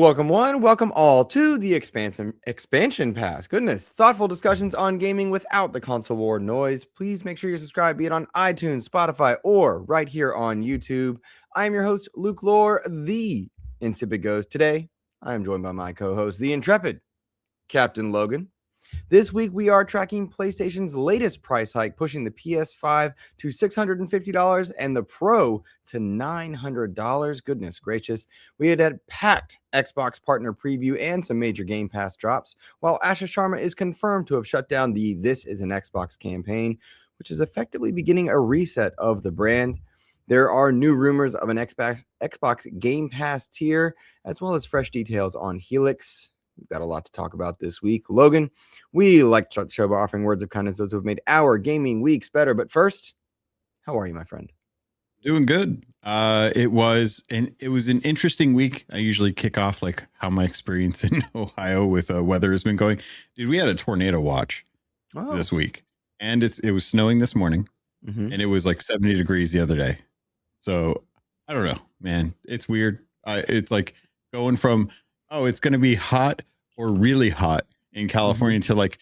Welcome one, welcome all to the expansion pass. Goodness, thoughtful discussions on gaming without the console war noise. Please make sure you subscribe, be it on iTunes, Spotify, or right here on YouTube. I am your host, Luke Lore, the Insipid Ghost. Today, I am joined by my co-host, the intrepid Captain Logan. This week, we are tracking PlayStation's latest price hike, pushing the PS5 to $650 and the Pro to $900. Goodness gracious. We had a packed Xbox partner preview and some major Game Pass drops, while Asha Sharma is confirmed to have shut down the This Is an Xbox campaign, which is effectively beginning a reset of the brand. There are new rumors of an Xbox Game Pass tier, as well as fresh details on Helix. We've got a lot to talk about this week. Logan, we like to start the show by offering words of kindness to those who have made our gaming weeks better. But first, how are you, my friend? Doing good. It was an interesting week. I usually kick off like how my experience in Ohio with weather has been going. Dude, we had a tornado watch this week, and it was snowing this morning, and it was like 70 degrees the other day. So I don't know, man. It's weird. It's like going from it's going to be hot or really hot in California to like,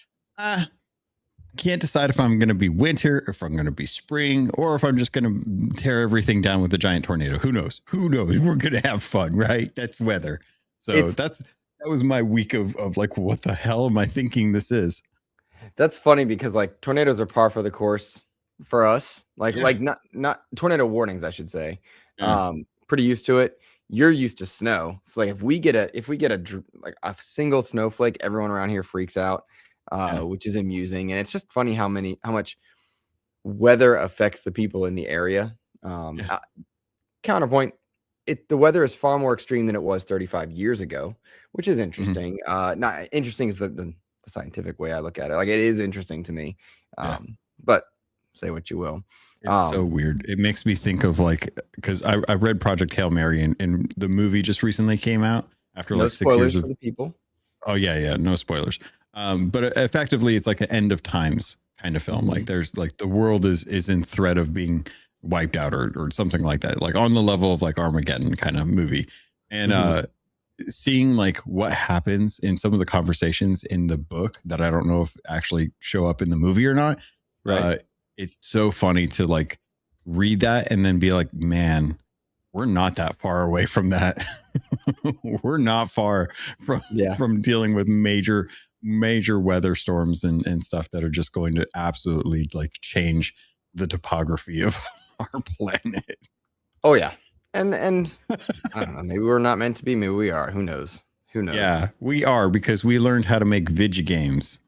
can't decide if I'm going to be winter, if I'm going to be spring, or if I'm just going to tear everything down with a giant tornado. Who knows? We're going to have fun, right? That's weather. So that was my week of like, what the hell am I thinking this is? That's funny because like tornadoes are par for the course for us. Like not tornado warnings, I should say. Yeah. Pretty used to it. You're used to snow. So like if we get a single snowflake, everyone around here freaks out, which is amusing. And it's just funny how much weather affects the people in the area. Counterpoint, the weather is far more extreme than it was 35 years ago, which is interesting. Not interesting is the scientific way I look at it. Like it is interesting to me. But say what you will. It's so weird. It makes me think of like, because I read Project Hail Mary and the movie just recently came out after no like 6 years of the people. Oh yeah, no spoilers. But effectively, it's like an end of times kind of film. Like there's like the world is in threat of being wiped out or something like that. Like on the level of like Armageddon kind of movie, and seeing like what happens in some of the conversations in the book that I don't know if actually show up in the movie or not. Right. It's so funny to like read that and then be like, man, we're not that far away from that. We're not far from dealing with major weather storms and stuff that are just going to absolutely like change the topography of our planet. Oh yeah. And I don't know, maybe we're not meant to be, maybe we are. Who knows? Yeah, we are, because we learned how to make video games.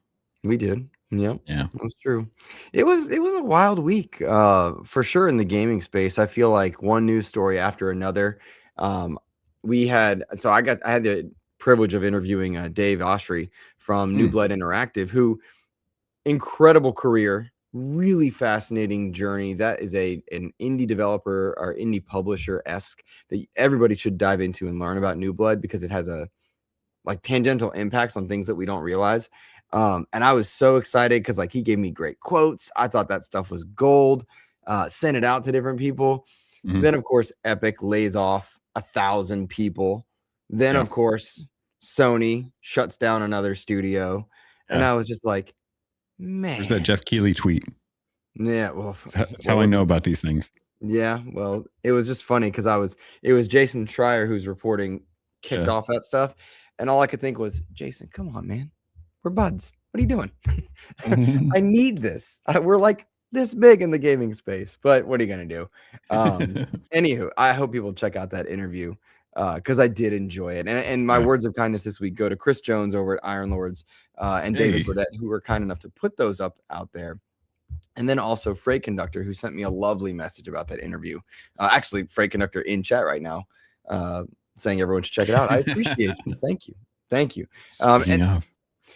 We did. Yep. Yeah, that's true. It was a wild week, for sure, in the gaming space. I feel like one news story after another. I had the privilege of interviewing Dave Oshry from New Blood Interactive, who incredible career, really fascinating journey. That is an indie developer or indie publisher-esque that everybody should dive into and learn about New Blood, because it has a like tangential impacts on things that we don't realize. And I was so excited because like he gave me great quotes. I thought that stuff was gold. Sent it out to different people. Then of course Epic lays off 1,000 people. Then of course Sony shuts down another studio. And I was just like, man. There's that Jeff Keighley tweet. Yeah, well, that's how I know about these things. Yeah, well, it was just funny because it was Jason Schreier who's reporting kicked off that stuff. And all I could think was, Jason, come on, man. We're buds. What are you doing? I need this. We're like this big in the gaming space, but what are you going to do? Anywho, I hope people check out that interview because I did enjoy it. And my words of kindness this week go to Chris Jones over at Iron Lords and David Burdett, who were kind enough to put those out there. And then also Freight Conductor, who sent me a lovely message about that interview. Actually, Freight Conductor in chat right now, saying everyone should check it out. I appreciate you. Thank you. Speaking of.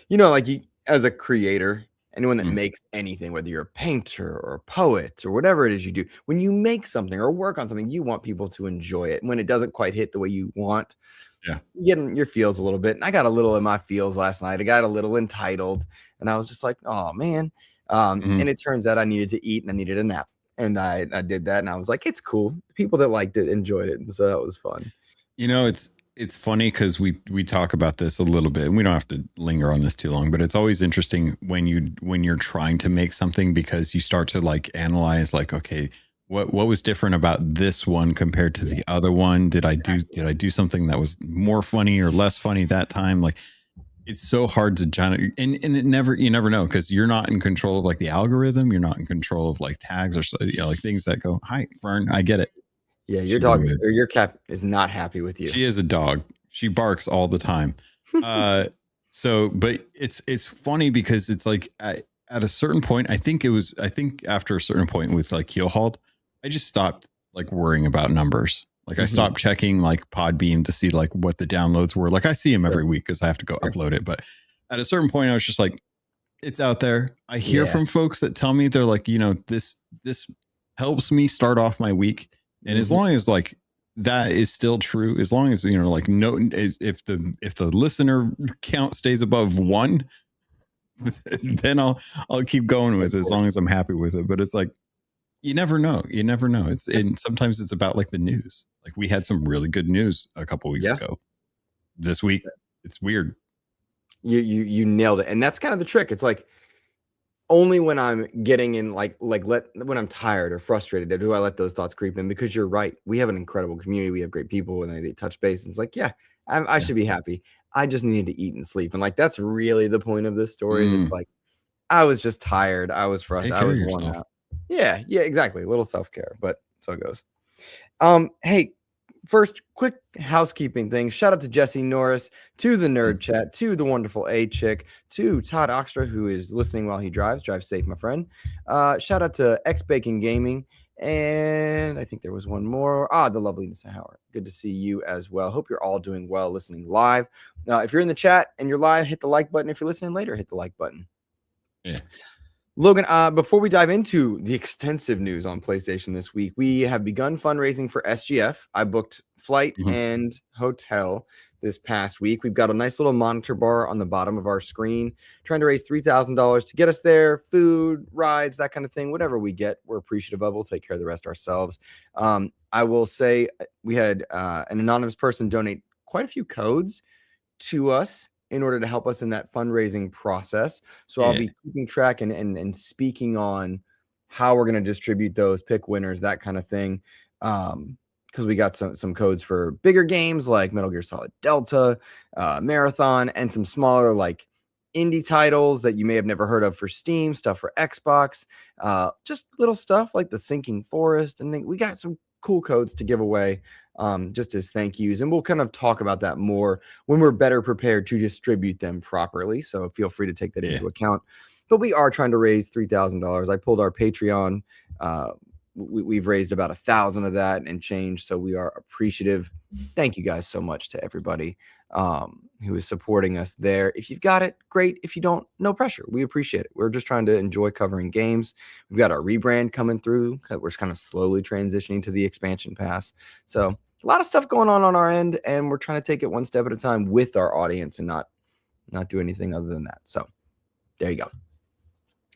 You know, like as a creator, anyone that makes anything, whether you're a painter or a poet or whatever it is you do, when you make something or work on something, you want people to enjoy it. When it doesn't quite hit the way you want, you get in your feels a little bit. And I got a little in my feels last night. I got a little entitled, and I was just like, oh man. And it turns out I needed to eat and I needed a nap. And I did that, and I was like, it's cool. The people that liked it enjoyed it. And so that was fun. You know, it's it's funny because we talk about this a little bit, and we don't have to linger on this too long, but it's always interesting when you're trying to make something, because you start to like analyze, like, okay, what was different about this one compared to the other one? Did I do something that was more funny or less funny that time? Like, it's so hard to and it you never know, because you're not in control of like the algorithm, you're not in control of like tags or so, like things that go, hi Fern, I get it. Yeah, your dog or your cat is not happy with you. She is a dog. She barks all the time. So, but it's funny because it's like at a certain point, I think after a certain point with like Keelhauled, I just stopped like worrying about numbers. Like I stopped checking like Podbean to see like what the downloads were. Like I see them every week because I have to go upload it. But at a certain point, I was just like, it's out there. I hear from folks that tell me, they're like, this helps me start off my week. And as long as like that is still true, as long as like no, if the listener count stays above 1, then I'll keep going with it as long as I'm happy with it. But it's like, you never know. And sometimes it's about like the news. Like we had some really good news a couple weeks ago. This week, it's weird. You nailed it, and that's kind of the trick. It's like, only when I'm getting in when I'm tired or frustrated do I let those thoughts creep in, because you're right. We have an incredible community. We have great people, and they touch base. And it's like, I should be happy. I just need to eat and sleep. And like, that's really the point of this story. It's like, I was just tired. I was frustrated. I was worn out. Yeah, exactly. A little self-care, but so it goes. Hey, first, quick housekeeping thing. Shout out to Jesse Norris, to the Nerd Chat, to the wonderful A Chick, to Todd Oxtra, who is listening while he drives. Drive safe, my friend. Shout out to X Bacon Gaming, and I think there was one more. The lovely Nissa Howard. Good to see you as well. Hope you're all doing well listening live. If you're in the chat and you're live, hit the like button. If you're listening later, hit the like button. Yeah. Logan, before we dive into the extensive news on PlayStation this week, we have begun fundraising for SGF. I booked flight and hotel this past week. We've got a nice little monitor bar on the bottom of our screen, trying to raise $3,000 to get us there. Food, rides, that kind of thing. Whatever we get, we're appreciative of. We'll take care of the rest ourselves. I will say we had an anonymous person donate quite a few codes to us in order to help us in that fundraising process. So I'll be keeping track and speaking on how we're going to distribute those, pick winners, that kind of thing. Because we got some codes for bigger games like Metal Gear Solid Delta, Marathon, and some smaller like indie titles that you may have never heard of for Steam, stuff for Xbox, just little stuff like the Sinking Forest. And we got some cool codes to give away, just as thank yous, and we'll kind of talk about that more when we're better prepared to distribute them properly. So feel free to take that into account. But we are trying to raise $3,000. I pulled our Patreon. We've raised about 1,000 of that and change, so we are appreciative. Thank you guys so much to everybody who is supporting us there. If you've got it, great. If you don't, no pressure. We appreciate it. We're just trying to enjoy covering games. We've got our rebrand coming through. We're kind of slowly transitioning to the expansion pass. So a lot of stuff going on our end, and we're trying to take it one step at a time with our audience and not do anything other than that. So there you go.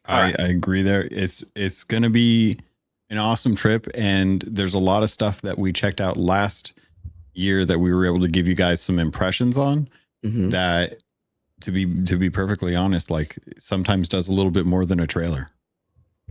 I agree there. It's going to be an awesome trip, and there's a lot of stuff that we checked out last year that we were able to give you guys some impressions on that, to be perfectly honest, like sometimes does a little bit more than a trailer.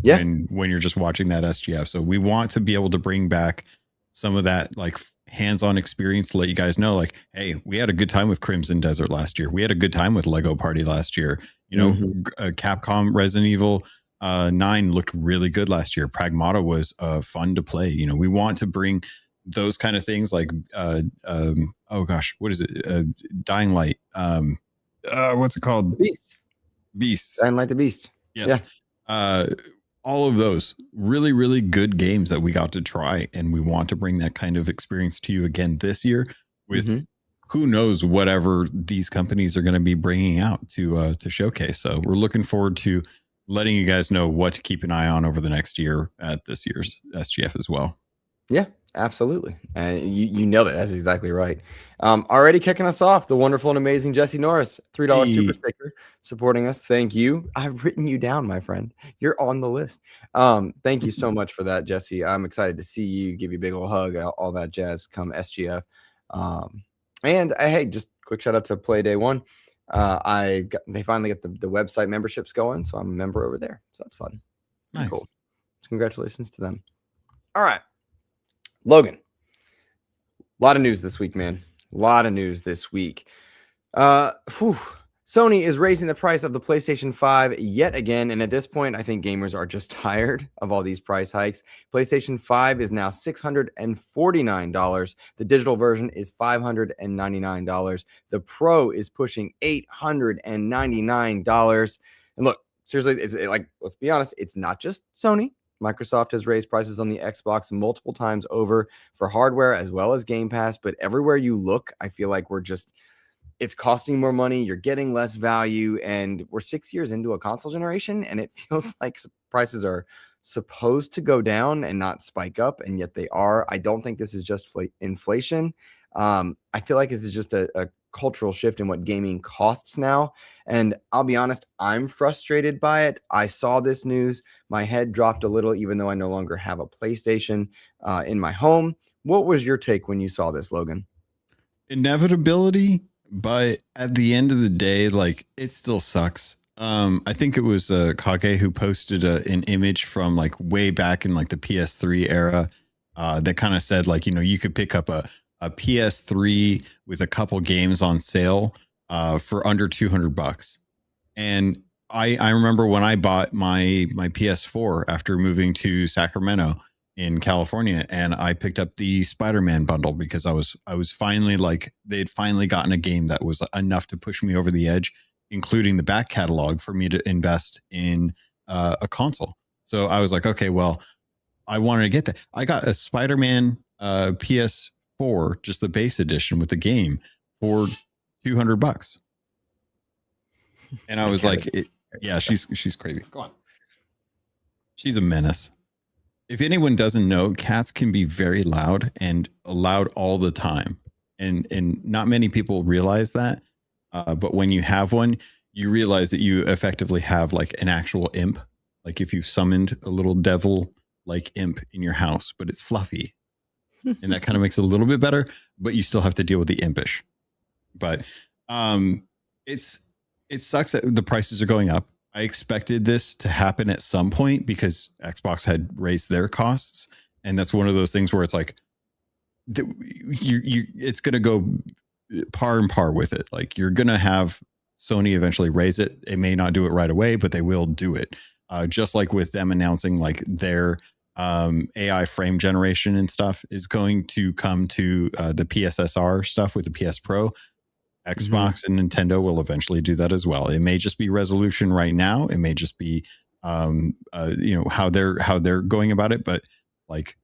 Yeah. And when you're just watching that SGF. So we want to be able to bring back some of that like hands-on experience to let you guys know, like, hey, we had a good time with Crimson Desert last year. We had a good time with Lego Party last year. Capcom Resident Evil 9 looked really good last year. Pragmata was fun to play. We want to bring those kind of things like what is it? Dying Light. What's it called? Beast. Dying Light the Beast. Yes. Yeah. All of those really, really good games that we got to try, and we want to bring that kind of experience to you again this year with who knows whatever these companies are going to be bringing out to showcase. So we're looking forward to letting you guys know what to keep an eye on over the next year at this year's SGF as well. Yeah, absolutely. And you nailed it. That's exactly right. Already kicking us off, the wonderful and amazing Jesse Norris, $3 super sticker supporting us. Thank you. I've written you down, my friend. You're on the list. Thank you so much for that, Jesse. I'm excited to see you, give you a big old hug, all that jazz come SGF. And hey, just quick shout out to Play Day One. They finally get the website memberships going, so I'm a member over there. So that's fun. Nice. Cool. So congratulations to them. All right, Logan. A lot of news this week, man. A lot of news this week. Sony is raising the price of the PlayStation 5 yet again. And at this point, I think gamers are just tired of all these price hikes. PlayStation 5 is now $649. The digital version is $599. The Pro is pushing $899. And look, seriously, let's be honest, it's not just Sony. Microsoft has raised prices on the Xbox multiple times over for hardware as well as Game Pass. But everywhere you look, I feel like it's costing more money. You're getting less value. And we're 6 years into a console generation. And it feels like prices are supposed to go down and not spike up. And yet they are. I don't think this is just inflation. I feel like this is just a cultural shift in what gaming costs now. And I'll be honest, I'm frustrated by it. I saw this news. My head dropped a little, even though I no longer have a PlayStation in my home. What was your take when you saw this, Logan? Inevitability, but at the end of the day, like, it still sucks. I think it was Kage who posted an image from like way back in like the PS3 era that kind of said like, you could pick up a PS3 with a couple games on sale for under $200. And I remember when I bought my PS4 after moving to Sacramento in California, and I picked up the Spider-Man bundle because I was finally like, they'd finally gotten a game that was enough to push me over the edge, including the back catalog for me to invest in a console. So I was like, okay, well, I wanted to get that. I got a Spider-Man PS4, just the base edition with the game, for $200. And I was like, yeah, she's crazy. Go on. She's a menace. If anyone doesn't know, cats can be very loud and loud all the time. And not many people realize that. But when you have one, you realize that you effectively have like an actual imp. Like if you've summoned a little devil like imp in your house, but it's fluffy. And that kind of makes it a little bit better, but you still have to deal with the impish. But it sucks that the prices are going up. I expected this to happen at some point because Xbox had raised their costs, and that's one of those things where it's like it's going to go par and par with it. Like you're going to have Sony eventually raise it. It may not do it right away, but they will do it. Just like with them announcing like their AI frame generation and stuff is going to come to the PSSR stuff with the PS Pro. Xbox and Nintendo will eventually do that as well. It may just be resolution right now. It may just be, how they're going about it. But like,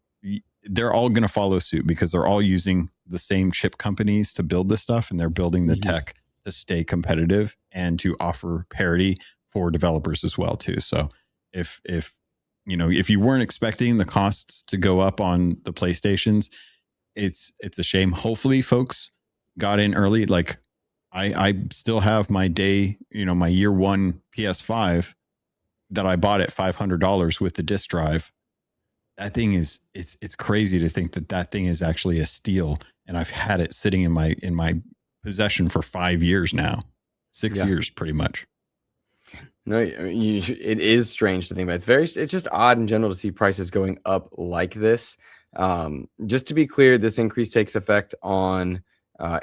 they're all going to follow suit because they're all using the same chip companies to build this stuff, and they're building the tech to stay competitive and to offer parity for developers as well too. So if you weren't expecting the costs to go up on the PlayStations, it's a shame. Hopefully, folks got in early. Like, I still have my my year one PS5 that I bought at $500 with the disc drive. That thing is, it's crazy to think that thing is actually a steal. And I've had it sitting in my possession for 5 years now, 6 years, pretty much. No, it is strange to think about. It's just odd in general to see prices going up like this. Just to be clear, this increase takes effect on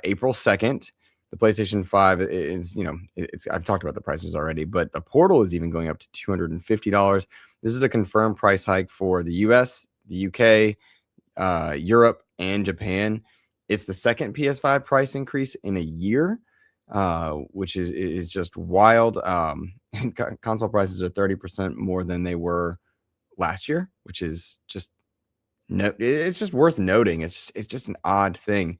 April 2nd. The PlayStation 5 is, I've talked about the prices already, but the Portal is even going up to $250. This is a confirmed price hike for the US, the UK, Europe, and Japan. It's the second PS5 price increase in a year, which is just wild. Console prices are 30% more than they were last year, which is just it's just worth noting. It's just an odd thing.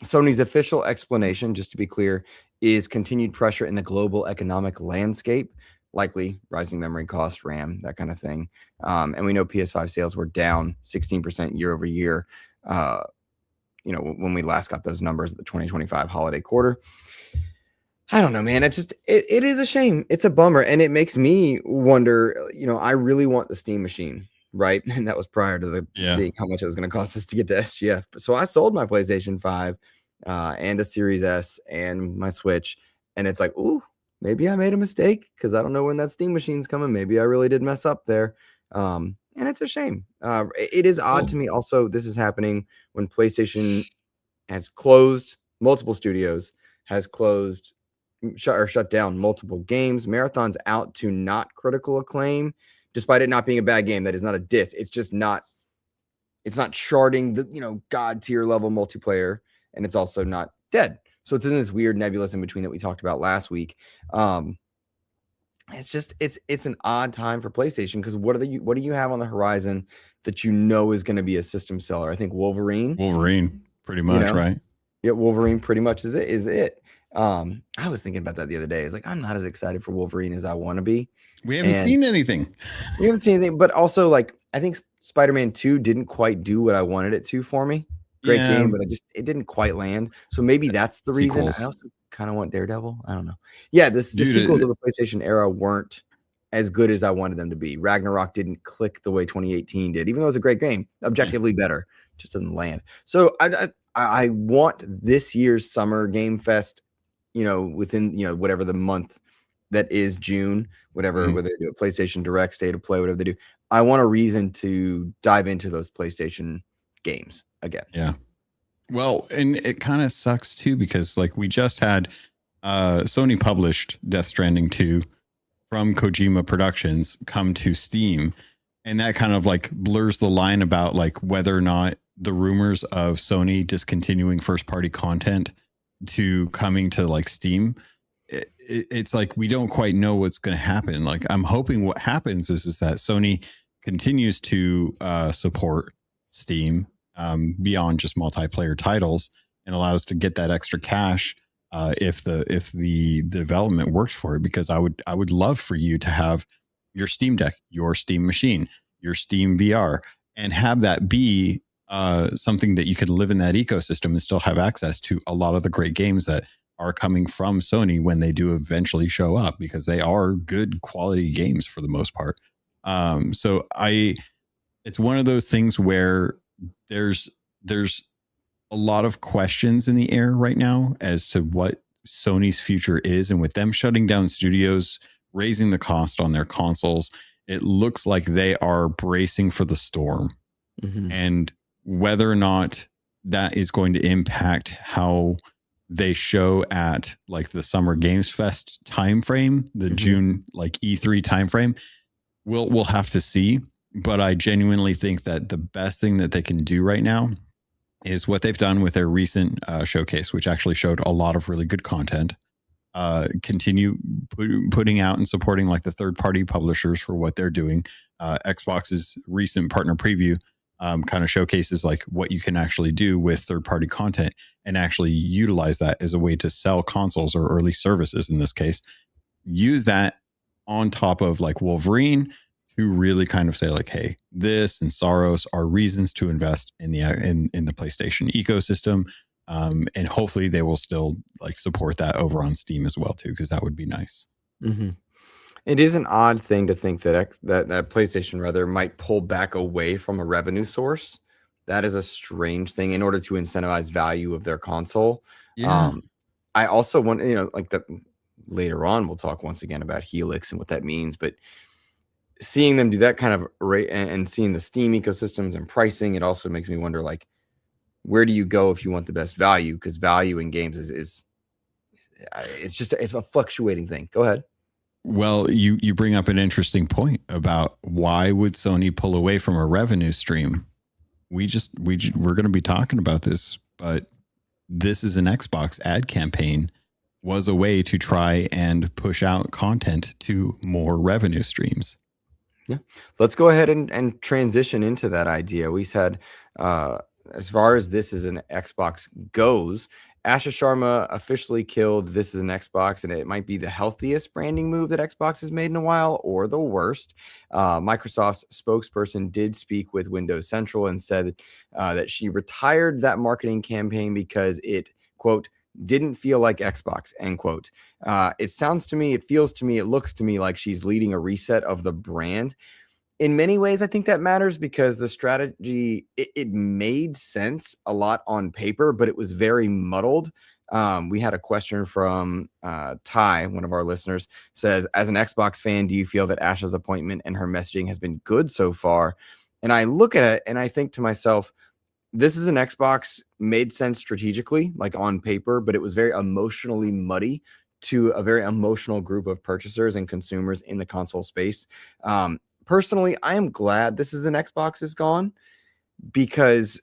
Sony's official explanation, just to be clear, is continued pressure in the global economic landscape, likely rising memory costs, RAM, that kind of thing. And we know PS5 sales were down 16% year over year. When we last got those numbers at the 2025 holiday quarter. I don't know, man. It is a shame. It's a bummer. And it makes me wonder, I really want the Steam machine, right? And that was prior to seeing how much it was going to cost us to get to SGF. So I sold my PlayStation 5 and a Series S and my Switch, and it's like, ooh, maybe I made a mistake because I don't know when that Steam machine's coming. Maybe I really did mess up there. And it's a shame. It is odd to me. Also, this is happening when PlayStation has closed multiple studios, has closed, shut down multiple games. Marathon's out to not critical acclaim, despite it not being a bad game. That is not a diss. It's just not. It's not charting the god tier level multiplayer, and it's also not dead. So it's in this weird nebulous in between that we talked about last week. It's an odd time for PlayStation because what do you have on the horizon that is going to be a system seller? I think Wolverine, pretty much, right? Yeah, Wolverine pretty much is it. I was thinking about that the other day. It's like I'm not as excited for Wolverine as I want to be. We haven't seen anything. But also like I think Spider-Man 2 didn't quite do what I wanted it to for me. Great game, but it didn't quite land. So maybe that's the reason. I also kind of want Daredevil. I don't know. Yeah, the sequels of the PlayStation era weren't as good as I wanted them to be. Ragnarok didn't click the way 2018 did, even though it was a great game, objectively better. Just doesn't land. So I want this year's Summer Game Fest, within whatever the month that is June, whether they do a PlayStation Direct, State of Play, whatever they do. I want a reason to dive into those PlayStation games again. Yeah. Well, and it kind of sucks too, because like we just had Sony published Death Stranding 2 from Kojima Productions come to Steam. And that kind of like blurs the line about like whether or not the rumors of Sony discontinuing first party content to coming to like Steam. It's like we don't quite know what's going to happen. Like I'm hoping what happens is that Sony continues to support Steam beyond just multiplayer titles and allows to get that extra cash if the development works for it. Because I would love for you to have your Steam Deck, your Steam machine, your Steam VR, and have that be something that you could live in that ecosystem and still have access to a lot of the great games that are coming from Sony when they do eventually show up, because they are good quality games for the most part. So it's one of those things where there's a lot of questions in the air right now as to what Sony's future is. And with them shutting down studios, raising the cost on their consoles, it looks like they are bracing for the storm. Mm-hmm. And whether or not that is going to impact how they show at like the Summer Games Fest timeframe, the June like E3 timeframe, we'll have to see. But I genuinely think that the best thing that they can do right now is what they've done with their recent showcase, which actually showed a lot of really good content. Continue putting out and supporting like the third-party publishers for what they're doing. Xbox's recent partner preview kind of showcases like what you can actually do with third-party content and actually utilize that as a way to sell consoles or early services in this case. Use that on top of like Wolverine to really kind of say like, hey, this and Saros are reasons to invest in the PlayStation ecosystem. And hopefully they will still like support that over on Steam as well too, because that would be nice. Mm-hmm. It is an odd thing to think that that PlayStation rather might pull back away from a revenue source. That is a strange thing in order to incentivize value of their console. Yeah. I also want, like that later on, we'll talk once again about Helix and what that means, but seeing them do that kind of rate and seeing the Steam ecosystems and pricing, it also makes me wonder, like, where do you go if you want the best value? Because value in games is it's a fluctuating thing. Go ahead. Well, you bring up an interesting point about why would Sony pull away from a revenue stream? We're going to be talking about this, but this is an Xbox ad campaign was a way to try and push out content to more revenue streams. Yeah. Let's go ahead and transition into that idea. We said, as far as this is an Xbox goes, Asha Sharma officially killed This Is an Xbox, and it might be the healthiest branding move that Xbox has made in a while, or the worst. Microsoft's spokesperson did speak with Windows Central and said that she retired that marketing campaign because it, quote, didn't feel like Xbox, end quote. It sounds to me, it feels to me, it looks to me like she's leading a reset of the brand. In many ways, I think that matters because the strategy, it made sense a lot on paper, but it was very muddled. We had a question from Ty, one of our listeners, says, as an Xbox fan, do you feel that Asha's appointment and her messaging has been good so far? And I look at it and I think to myself, this is an Xbox made sense strategically, like on paper, but it was very emotionally muddy to a very emotional group of purchasers and consumers in the console space. Personally, I am glad this is an Xbox is gone because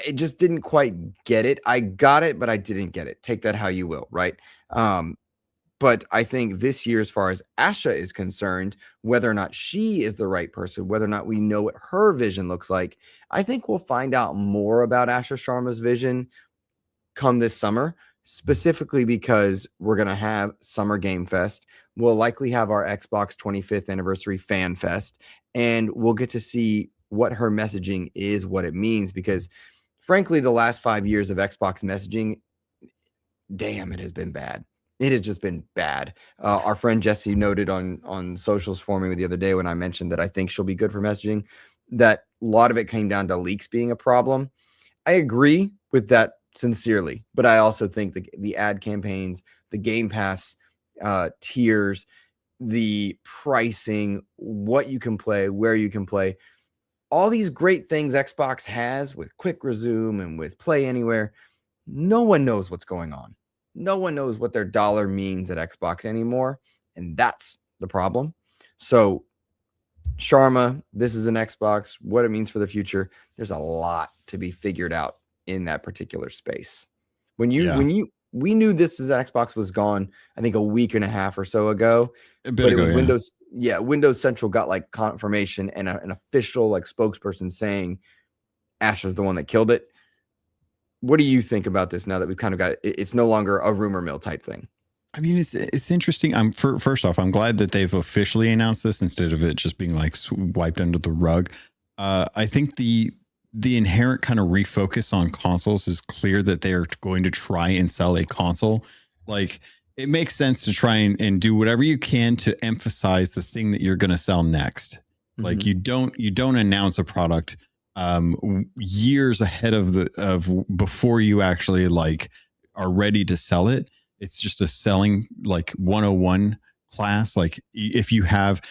it just didn't quite get it. I got it, but I didn't get it. Take that how you will, right? But I think this year, as far as Asha is concerned, whether or not she is the right person, whether or not we know what her vision looks like, I think we'll find out more about Asha Sharma's vision come this summer, specifically because we're going to have Summer Game Fest. We'll likely have our Xbox 25th anniversary fan fest, and we'll get to see what her messaging is, what it means, because frankly, the last 5 years of Xbox messaging, damn, it has been bad. It has just been bad. Our friend Jesse noted on socials for me the other day when I mentioned that I think she'll be good for messaging, that a lot of it came down to leaks being a problem. I agree with that sincerely, but I also think the ad campaigns, the Game Pass tiers, the pricing, what you can play, where you can play, all these great things Xbox has with Quick Resume and with Play Anywhere, no one knows what's going on. No one knows what their dollar means at Xbox anymore, and that's the problem. So, Sharma, this is an Xbox, what it means for the future, there's a lot to be figured out in that particular space. We knew this as Xbox was gone, I think a week and a half or so ago. But it was Windows. Yeah, Windows Central got like confirmation and an official like spokesperson saying Asha's the one that killed it. What do you think about this now that we've kind of got it? It's no longer a rumor mill type thing? I mean, it's interesting. First off, I'm glad that they've officially announced this instead of it just being like wiped under the rug. I think the inherent kind of refocus on consoles is clear that they are going to try and sell a console. Like, it makes sense to try and do whatever you can to emphasize the thing that you're going to sell next. Mm-hmm. Like you don't announce a product years ahead of before you actually like are ready to sell it. It's just a selling like 101 class. Like if you have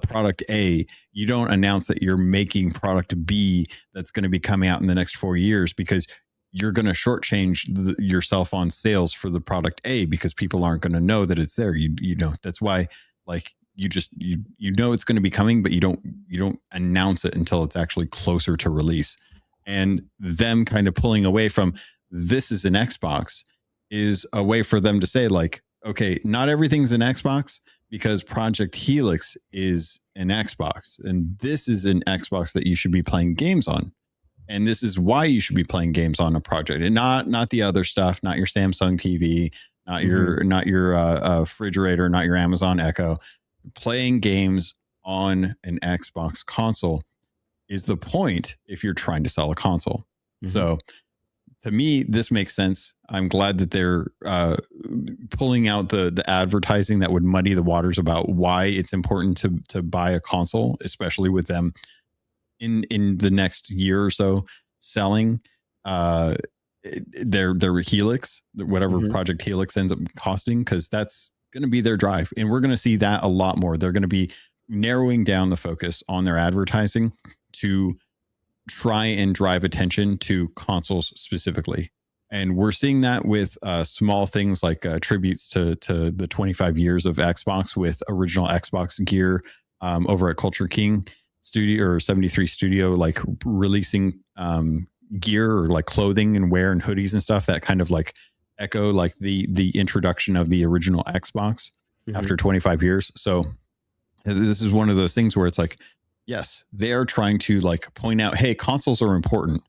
product A, you don't announce that you're making product B that's going to be coming out in the next 4 years, because you're going to shortchange yourself on sales for the product A, because people aren't going to know that it's there. You know, that's why like you know it's going to be coming, but you don't announce it until it's actually closer to release. And them kind of pulling away from this is an Xbox is a way for them to say like, okay, not everything's an Xbox, because Project Helix is an Xbox, and this is an Xbox that you should be playing games on. And this is why you should be playing games on a project, and not the other stuff, not your Samsung TV, not your refrigerator, not your Amazon Echo. Playing games on an Xbox console is the point if you're trying to sell a console. Mm-hmm. So to me, this makes sense. I'm glad that they're pulling out the advertising that would muddy the waters about why it's important to buy a console, especially with them in the next year or so selling their Helix, whatever Project Helix ends up costing, because that's going to be their drive. And we're going to see that a lot more. They're going to be narrowing down the focus on their advertising to try and drive attention to consoles specifically. And we're seeing that with small things like tributes to the 25 years of Xbox with original Xbox gear over at Culture King Studio or 73 Studio, like releasing gear or like clothing and wear and hoodies and stuff that kind of like echo like the introduction of the original Xbox after 25 years. So this is one of those things where it's like, yes, they are trying to like point out, hey, consoles are important,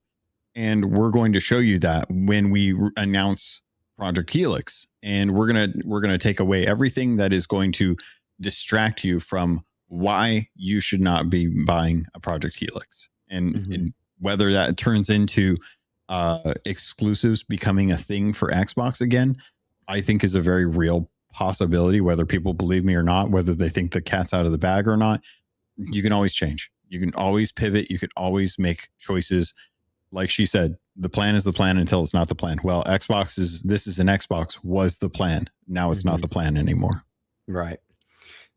and we're going to show you that when we announce Project Helix, and we're gonna take away everything that is going to distract you from why you should not be buying a Project Helix, and whether that turns into exclusives becoming a thing for Xbox again, I think is a very real possibility, whether people believe me or not, whether they think the cat's out of the bag or not. you can always change. You can always pivot. You can always make choices. Like she said, the plan is the plan until it's not the plan. Well, this is an Xbox was the plan. Now it's not the plan anymore. Right.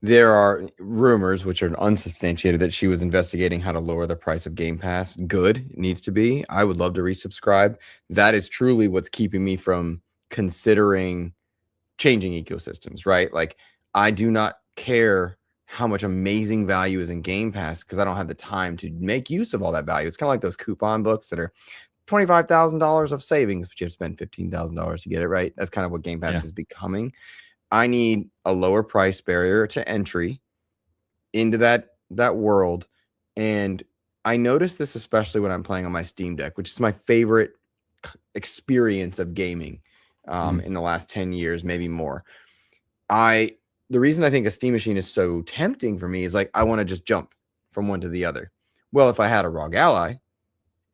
There are rumors, which are unsubstantiated, that she was investigating how to lower the price of Game Pass. Good. It needs to be. I would love to resubscribe. That is truly what's keeping me from considering changing ecosystems, right? Like, I do not care how much amazing value is in Game Pass because I don't have the time to make use of all that value. It's kind of like those coupon books that are $25,000 of savings, but you have to spend $15,000 to get it, right? That's kind of what Game Pass is becoming. I need a lower price barrier to entry into that world. And I noticed this especially when I'm playing on my Steam Deck, which is my favorite experience of gaming in the last 10 years, maybe more. The reason I think a Steam machine is so tempting for me is like, I want to just jump from one to the other. Well, if I had a ROG Ally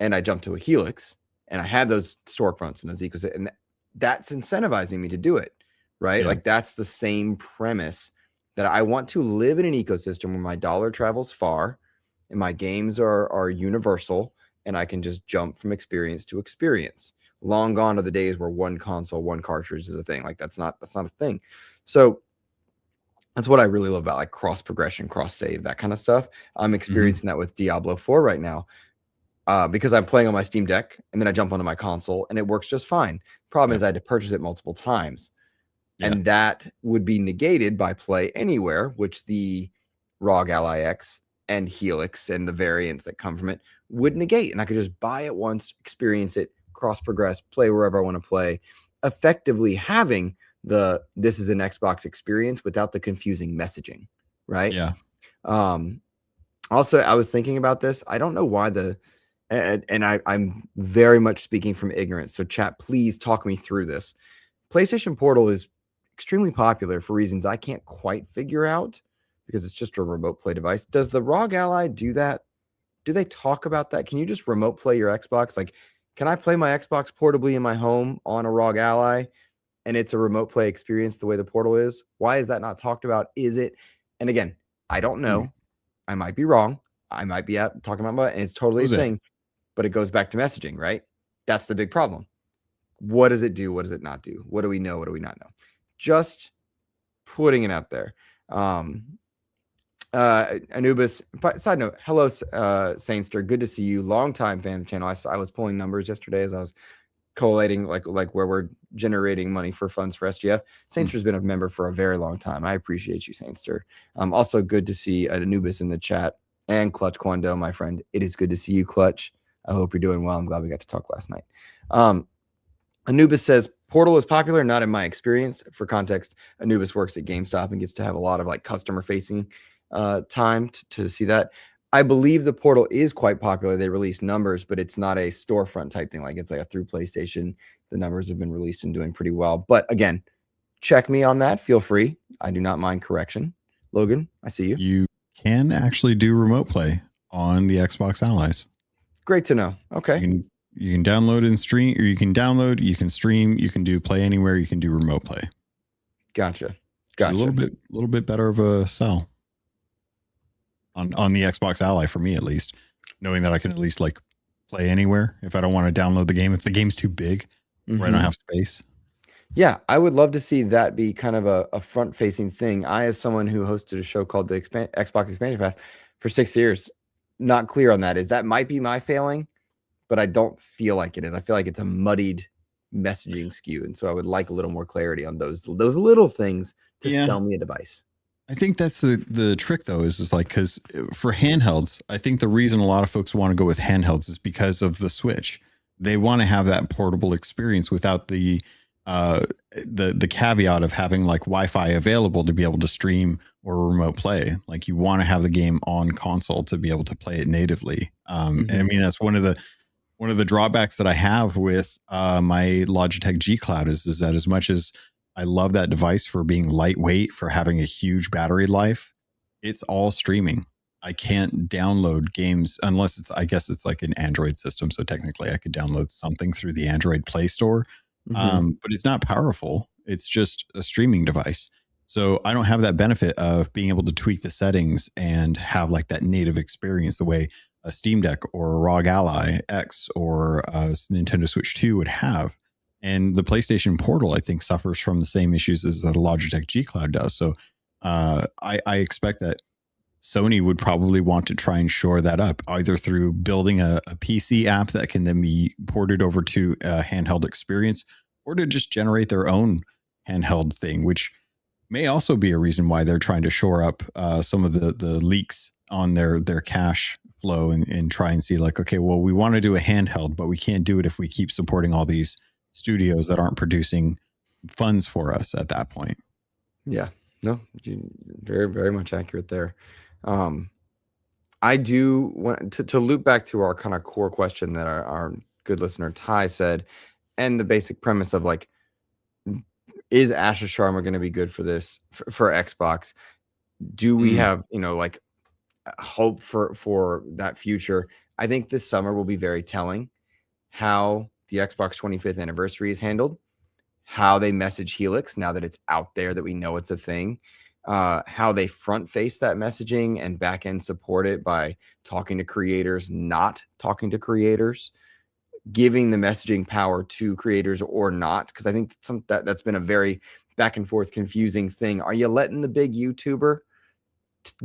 and I jumped to a Helix and I had those storefronts and those ecosystems, and that's incentivizing me to do it, right? Like, that's the same premise that I want to live in an ecosystem where my dollar travels far and my games are universal and I can just jump from experience to experience. Long gone are the days where one console, one cartridge is a thing. Like, that's not a thing. So that's what I really love about like cross progression, cross save, that kind of stuff. I'm experiencing that with Diablo 4 right now because I'm playing on my Steam Deck and then I jump onto my console and it works just fine. Problem is I had to purchase it multiple times. And that would be negated by Play Anywhere, which the ROG Ally X and Helix and the variants that come from it would negate. And I could just buy it once, experience it, cross progress, play wherever I want to play, effectively having this is an Xbox experience without the confusing messaging, right? Yeah. Also, I was thinking about this. I don't know why I'm very much speaking from ignorance. So chat, please talk me through this. PlayStation Portal is extremely popular for reasons I can't quite figure out because it's just a remote play device. Does the ROG Ally do that? Do they talk about that? Can you just remote play your Xbox? Like, can I play my Xbox portably in my home on a ROG Ally and it's a remote play experience the way the Portal is? Why is that not talked about? Is it? And again, I don't know. I might be wrong. I might be out talking about and it's totally a thing, but it goes back to messaging, right? That's the big problem. What does it do? What does it not do? What do we know? What do we not know? Just putting it out there. Anubis, side note, hello, Saintster. Good to see you. Long-time fan of the channel. I was pulling numbers yesterday as I was collating like where we're generating money for funds for SGF. Saintster's been a member for a very long time. I appreciate you, Saintster. Also good to see Anubis in the chat and Clutch Quando, my friend. It is good to see you, Clutch. I hope you're doing well. I'm glad we got to talk last night. Anubis says, Portal is popular, not in my experience. For context, Anubis works at GameStop and gets to have a lot of like customer facing time to see that. I believe the Portal is quite popular. They release numbers, but it's not a storefront type thing. Like, it's like a through PlayStation. The numbers have been released and doing pretty well. But again, check me on that. Feel free. I do not mind correction. Logan, I see you. You can actually do remote play on the Xbox Allies. Great to know. Okay. You can download and stream, or you can download, you can stream, you can do Play Anywhere, you can do remote play. Gotcha. A little bit better of a sell on the Xbox Ally for me, at least, knowing that I can at least like play anywhere if I don't want to download the game. If the game's too big, where I don't have space. Yeah, I would love to see that be kind of a front-facing thing. I, as someone who hosted a show called the Xbox Expansion Pass for 6 years, not clear on that. That might be my failing, but I don't feel like it is. I feel like it's a muddied messaging skew, and so I would like a little more clarity on those little things to sell me a device. I think that's the trick, though, is like, because for handhelds, I think the reason a lot of folks want to go with handhelds is because of the Switch. They want to have that portable experience without the caveat of having like Wi-Fi available to be able to stream or remote play. Like, you want to have the game on console to be able to play it natively. I mean, that's one of the drawbacks that I have with my Logitech G Cloud is that as much as I love that device for being lightweight, for having a huge battery life, it's all streaming. I can't download games unless I guess it's like an Android system. So technically I could download something through the Android Play Store, but it's not powerful. It's just a streaming device. So I don't have that benefit of being able to tweak the settings and have like that native experience the way a Steam Deck or a ROG Ally X or a Nintendo Switch 2 would have. And the PlayStation Portal, I think, suffers from the same issues as the Logitech G Cloud does. So I expect that Sony would probably want to try and shore that up, either through building a PC app that can then be ported over to a handheld experience, or to just generate their own handheld thing, which may also be a reason why they're trying to shore up some of the leaks on their cache flow and try and see like, okay, well, we want to do a handheld, but we can't do it if we keep supporting all these studios that aren't producing funds for us at that point. Yeah, no, very, very much accurate there. I do want to loop back to our kind of core question that our good listener Ty said, and the basic premise of like, is Asha Sharma going to be good for this for Xbox? Do we have, like hope for that future? I think this summer will be very telling how the Xbox 25th anniversary is handled, how they message Helix now that it's out there, that we know it's a thing, how they front face that messaging and back end support it by talking to creators, not talking to creators, giving the messaging power to creators or not, because I think that's been a very back and forth confusing thing. Are you letting the big YouTuber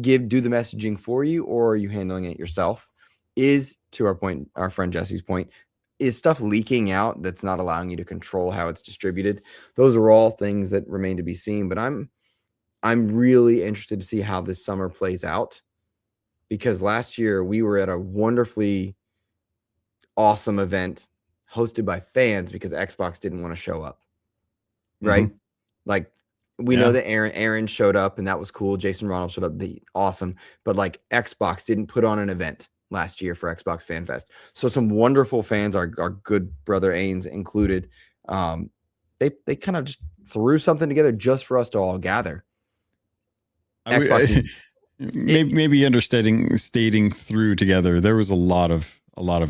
do the messaging for you, or are you handling it yourself? Is, to our point, our friend Jesse's point, is stuff leaking out that's not allowing you to control how it's distributed? Those are all things that remain to be seen, but I'm really interested to see how this summer plays out, because last year we were at a wonderfully awesome event hosted by fans because Xbox didn't want to show up, right? Mm-hmm. Like, we know that Aaron showed up and that was cool. Jason Ronald showed up, awesome. But like, Xbox didn't put on an event last year for Xbox Fan Fest. So some wonderful fans, our good brother Ains included, they kind of just threw something together just for us to all gather. Maybe stating through together, there was a lot of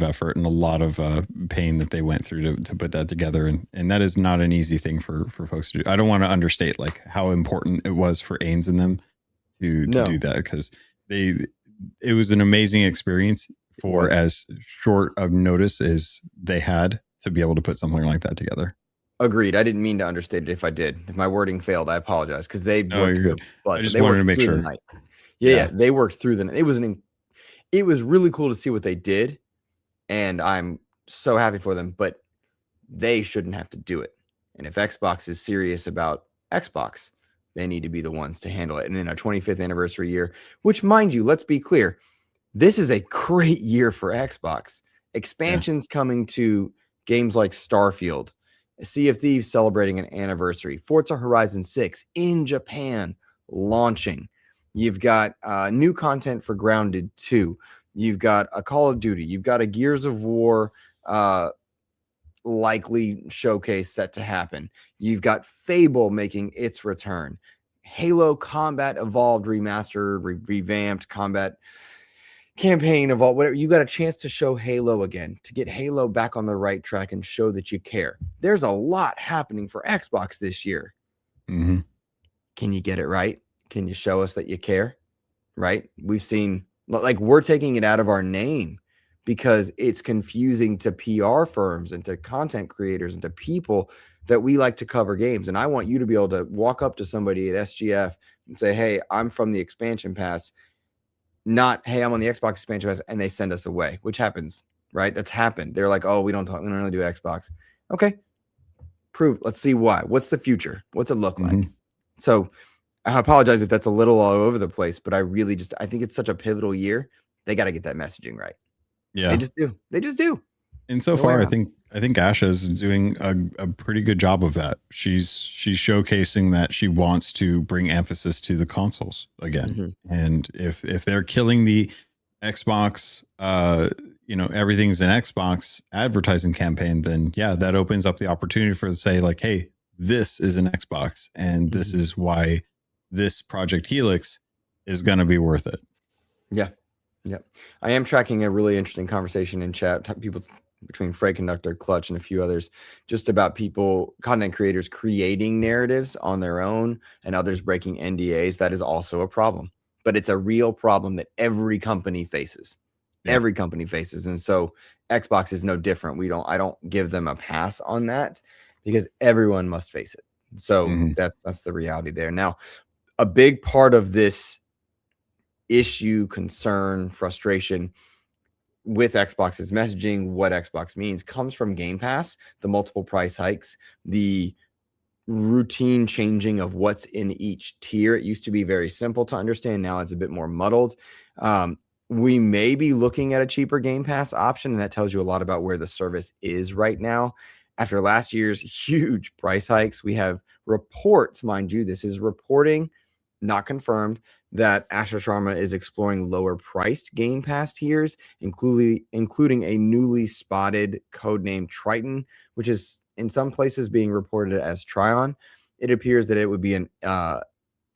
effort and a lot of pain that they went through to put that together, and that is not an easy thing for folks to do. I don't want to understate like how important it was for Ains and them to do that, because it was an amazing experience for as short of notice as they had to be able to put something like that together. Agreed. I didn't mean to understate it. If I did, if my wording failed, I apologize, because they worked through. I just they wanted to make sure. Yeah, they worked through the night. It was really cool to see what they did, and I'm so happy for them. But they shouldn't have to do it. And if Xbox is serious about Xbox, they need to be the ones to handle it. And in our 25th anniversary year, which, mind you, let's be clear, this is a great year for Xbox. Expansions coming to games like Starfield, Sea of Thieves celebrating an anniversary, Forza Horizon 6 in Japan launching. You've got new content for Grounded 2. You've got a Call of Duty. You've got a Gears of War likely showcase set to happen. You've got Fable making its return. Halo Combat Evolved, remastered, revamped combat campaign Evolved, whatever. You got a chance to show Halo again, to get Halo back on the right track and show that you care. There's a lot happening for Xbox this year. Mm-hmm. Can you get it right? Can you show us that you care? Right? We've seen, like, we're taking it out of our name because it's confusing to PR firms and to content creators and to people that we like to cover games. And I want you to be able to walk up to somebody at SGF and say, hey, I'm from the expansion pass, not, hey, I'm on the Xbox expansion pass, and they send us away, which happens, right? That's happened. They're like, oh, we don't really do Xbox. Okay. Prove. Let's see why. What's the future? What's it look like? So I apologize if that's a little all over the place, but I really I think it's such a pivotal year. They got to get that messaging right. Yeah. They just do. And so far, I think Asha is doing a pretty good job of that. She's showcasing that she wants to bring emphasis to the consoles again. Mm-hmm. And if they're killing the Xbox, everything's an Xbox advertising campaign, then yeah, that opens up the opportunity for to say like, hey, this is an Xbox, and this is why this Project Helix is going to be worth it. Yeah. I am tracking a really interesting conversation in chat. People between Freight Conductor, Clutch, and a few others, just about content creators creating narratives on their own and others breaking NDAs. That is also a problem, but it's a real problem that every company faces. Yeah. Every company faces. And so Xbox is no different. I don't give them a pass on that because everyone must face it. So that's the reality there. Now, a big part of this issue, concern, frustration with Xbox's messaging, what Xbox means, comes from Game Pass, the multiple price hikes, the routine changing of what's in each tier. It used to be very simple to understand. Now it's a bit more muddled. We may be looking at a cheaper Game Pass option, and that tells you a lot about where the service is right now. After last year's huge price hikes, we have reports, mind you, this is reporting, not confirmed, that Asha Sharma is exploring lower priced Game Pass tiers, including a newly spotted codename Triton, which is in some places being reported as Tryon. It appears that it would be an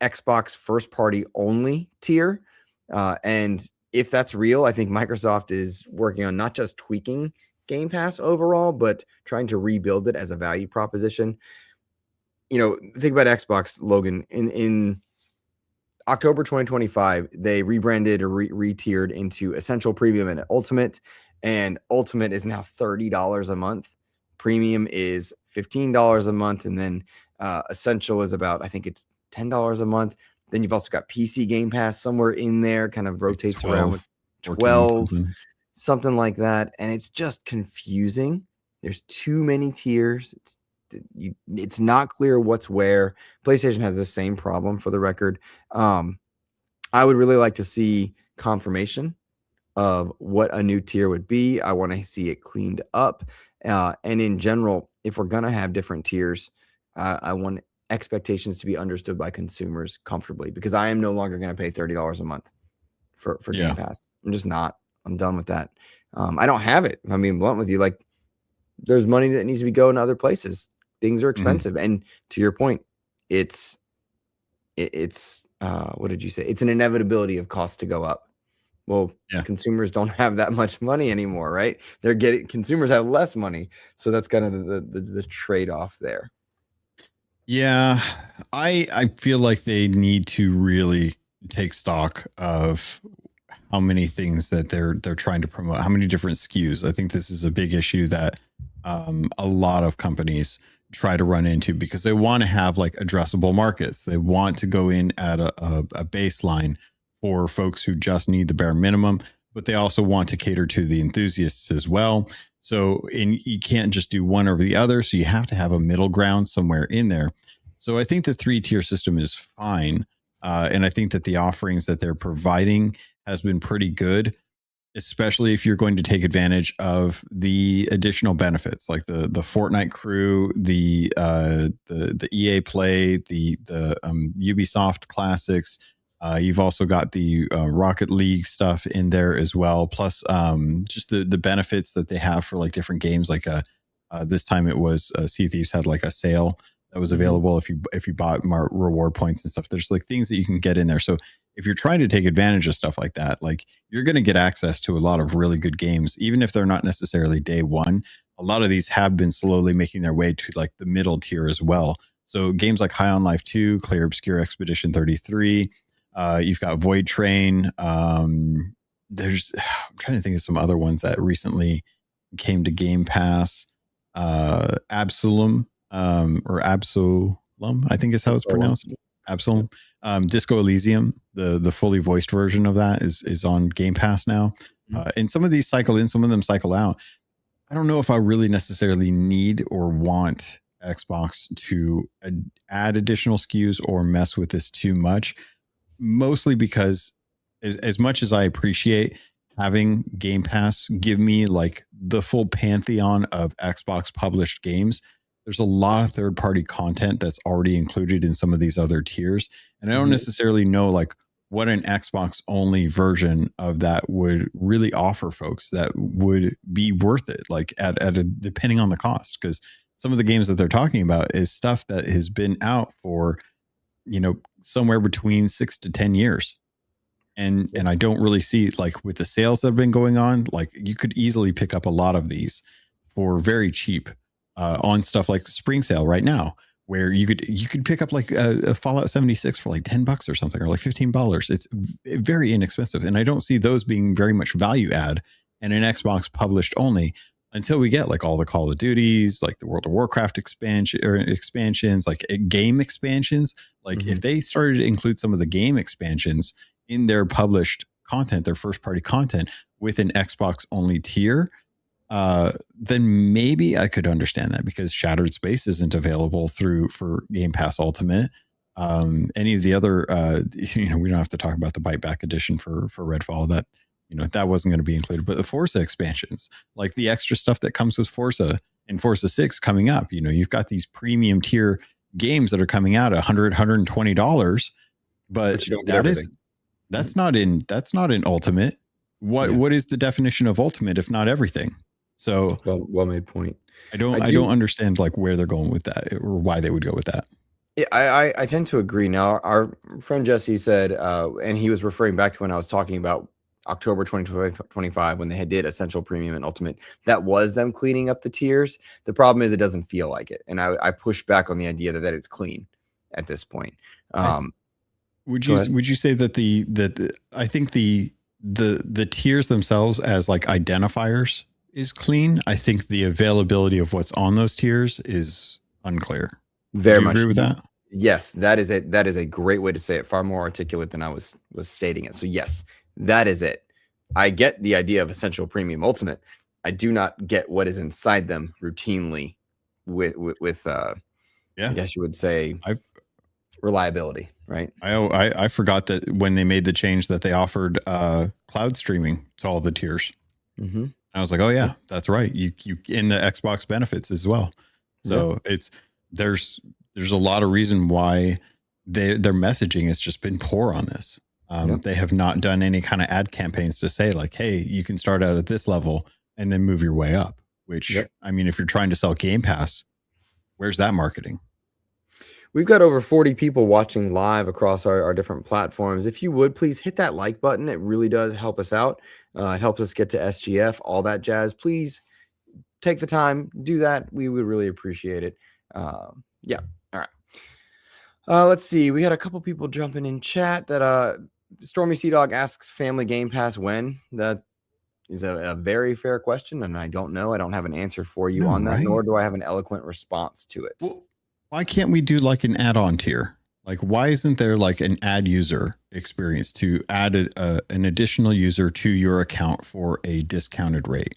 Xbox first party only tier. And if that's real, I think Microsoft is working on not just tweaking Game Pass overall, but trying to rebuild it as a value proposition. Think about Xbox, Logan. In October 2025, they rebranded or re-tiered into Essential, Premium, and Ultimate. And Ultimate is now $30 a month. Premium is $15 a month. And then Essential is about, I think it's $10 a month. Then you've also got PC Game Pass somewhere in there, kind of rotates 12, around with 12, something like that. And it's just confusing. There's too many tiers. It's not clear what's where. PlayStation has the same problem, for the record. I would really like to see confirmation of what a new tier would be. I want to see it cleaned up. And in general, if we're going to have different tiers, I want expectations to be understood by consumers comfortably, because I am no longer going to pay $30 a month for Game Pass. I'm just not. I'm done with that. I don't have it. I mean, blunt with you, like, there's money that needs to be going to other places. Things are expensive. And to your point, it's what did you say? It's an inevitability of costs to go up. Well, consumers don't have that much money anymore, right? Consumers have less money. So that's kind of the trade-off there. Yeah, I feel like they need to really take stock of how many things that they're trying to promote, how many different SKUs. I think this is a big issue that a lot of companies try to run into, because they want to have like addressable markets. They want to go in at a baseline for folks who just need the bare minimum, but they also want to cater to the enthusiasts as well. So you can't just do one over the other. So you have to have a middle ground somewhere in there. So I think the 3-tier system is fine. And I think that the offerings that they're providing has been pretty good, especially if you're going to take advantage of the additional benefits like the Fortnite crew, the EA Play, the Ubisoft classics. You've also got the Rocket League stuff in there as well. Plus just the benefits that they have for like different games. Like this time it was Sea Thieves had like a sale that was available if you bought reward points and stuff. There's like things that you can get in there. So if you're trying to take advantage of stuff like that, like you're going to get access to a lot of really good games, even if they're not necessarily day one. A lot of these have been slowly making their way to like the middle tier as well. So games like High on Life 2, Clair Obscur Expedition 33, you've got Void Train. I'm trying to think of some other ones that recently came to Game Pass. Absalom, or Absolum, I think is how it's pronounced. Absalom. Disco Elysium, the fully voiced version of that is on Game Pass now. And some of these cycle in, some of them cycle out. I don't know if I really necessarily need or want Xbox to add additional SKUs or mess with this too much, mostly because as much as I appreciate having Game Pass give me like the full pantheon of Xbox published games, there's a lot of third-party content that's already included in some of these other tiers. And I don't necessarily know like what an Xbox only version of that would really offer folks that would be worth it, like depending on the cost. Because some of the games that they're talking about is stuff that has been out for, somewhere between 6 to 10 years. And I don't really see, like, with the sales that have been going on, like you could easily pick up a lot of these for very cheap on stuff like Spring Sale right now, where you could pick up like a Fallout 76 for like $10 or something, or like $15. It's very inexpensive, and I don't see those being very much value add and an Xbox published only until we get like all the Call of Duties, like the World of Warcraft expansions, like game expansions. Like if they started to include some of the game expansions in their published content, their first party content with an Xbox only tier, then maybe I could understand that, because Shattered Space isn't available for Game Pass Ultimate. Any of the other, we don't have to talk about the Bite Back edition for Redfall. That wasn't going to be included, but the Forza expansions, like the extra stuff that comes with Forza and Forza 6 coming up, you've got these premium tier games that are coming out at $100-$120, but you don't get everything. That's not in Ultimate. What is the definition of Ultimate if not everything? So well made point. I don't understand like where they're going with that, or why they would go with that. Yeah, I tend to agree. Now, our friend Jesse said, and he was referring back to when I was talking about October 2025, when they did Essential, Premium, and Ultimate. That was them cleaning up the tiers. The problem is it doesn't feel like it, and I push back on the idea that it's clean at this point. Would you say that I think the tiers themselves as like identifiers is clean? I think the availability of what's on those tiers is unclear. Very much agree with that. Yes, that is a great way to say it. Far more articulate than I was stating it. So yes, that is it. I get the idea of Essential, Premium, Ultimate. I do not get what is inside them routinely with I guess you would say reliability, right? I forgot that when they made the change that they offered cloud streaming to all the tiers. I was like, oh yeah, that's right. You in the Xbox benefits as well. So there's a lot of reason why their messaging has just been poor on this. They have not done any kind of ad campaigns to say like, hey, you can start out at this level and then move your way up, which I mean, if you're trying to sell Game Pass, where's that marketing? We've got over 40 people watching live across our different platforms. If you would, please hit that like button. It really does help us out. It helps us get to SGF, all that jazz. Please take the time, do that. We would really appreciate it. All right. Let's see. We had a couple people jumping in chat that Stormy Sea Dog asks Family Game Pass when. That is a very fair question, and I don't know. I don't have an answer for you on that, nor do I have an eloquent response to it. Well, why can't we do like an add-on tier? Like, why isn't there like an ad user experience to add an additional user to your account for a discounted rate?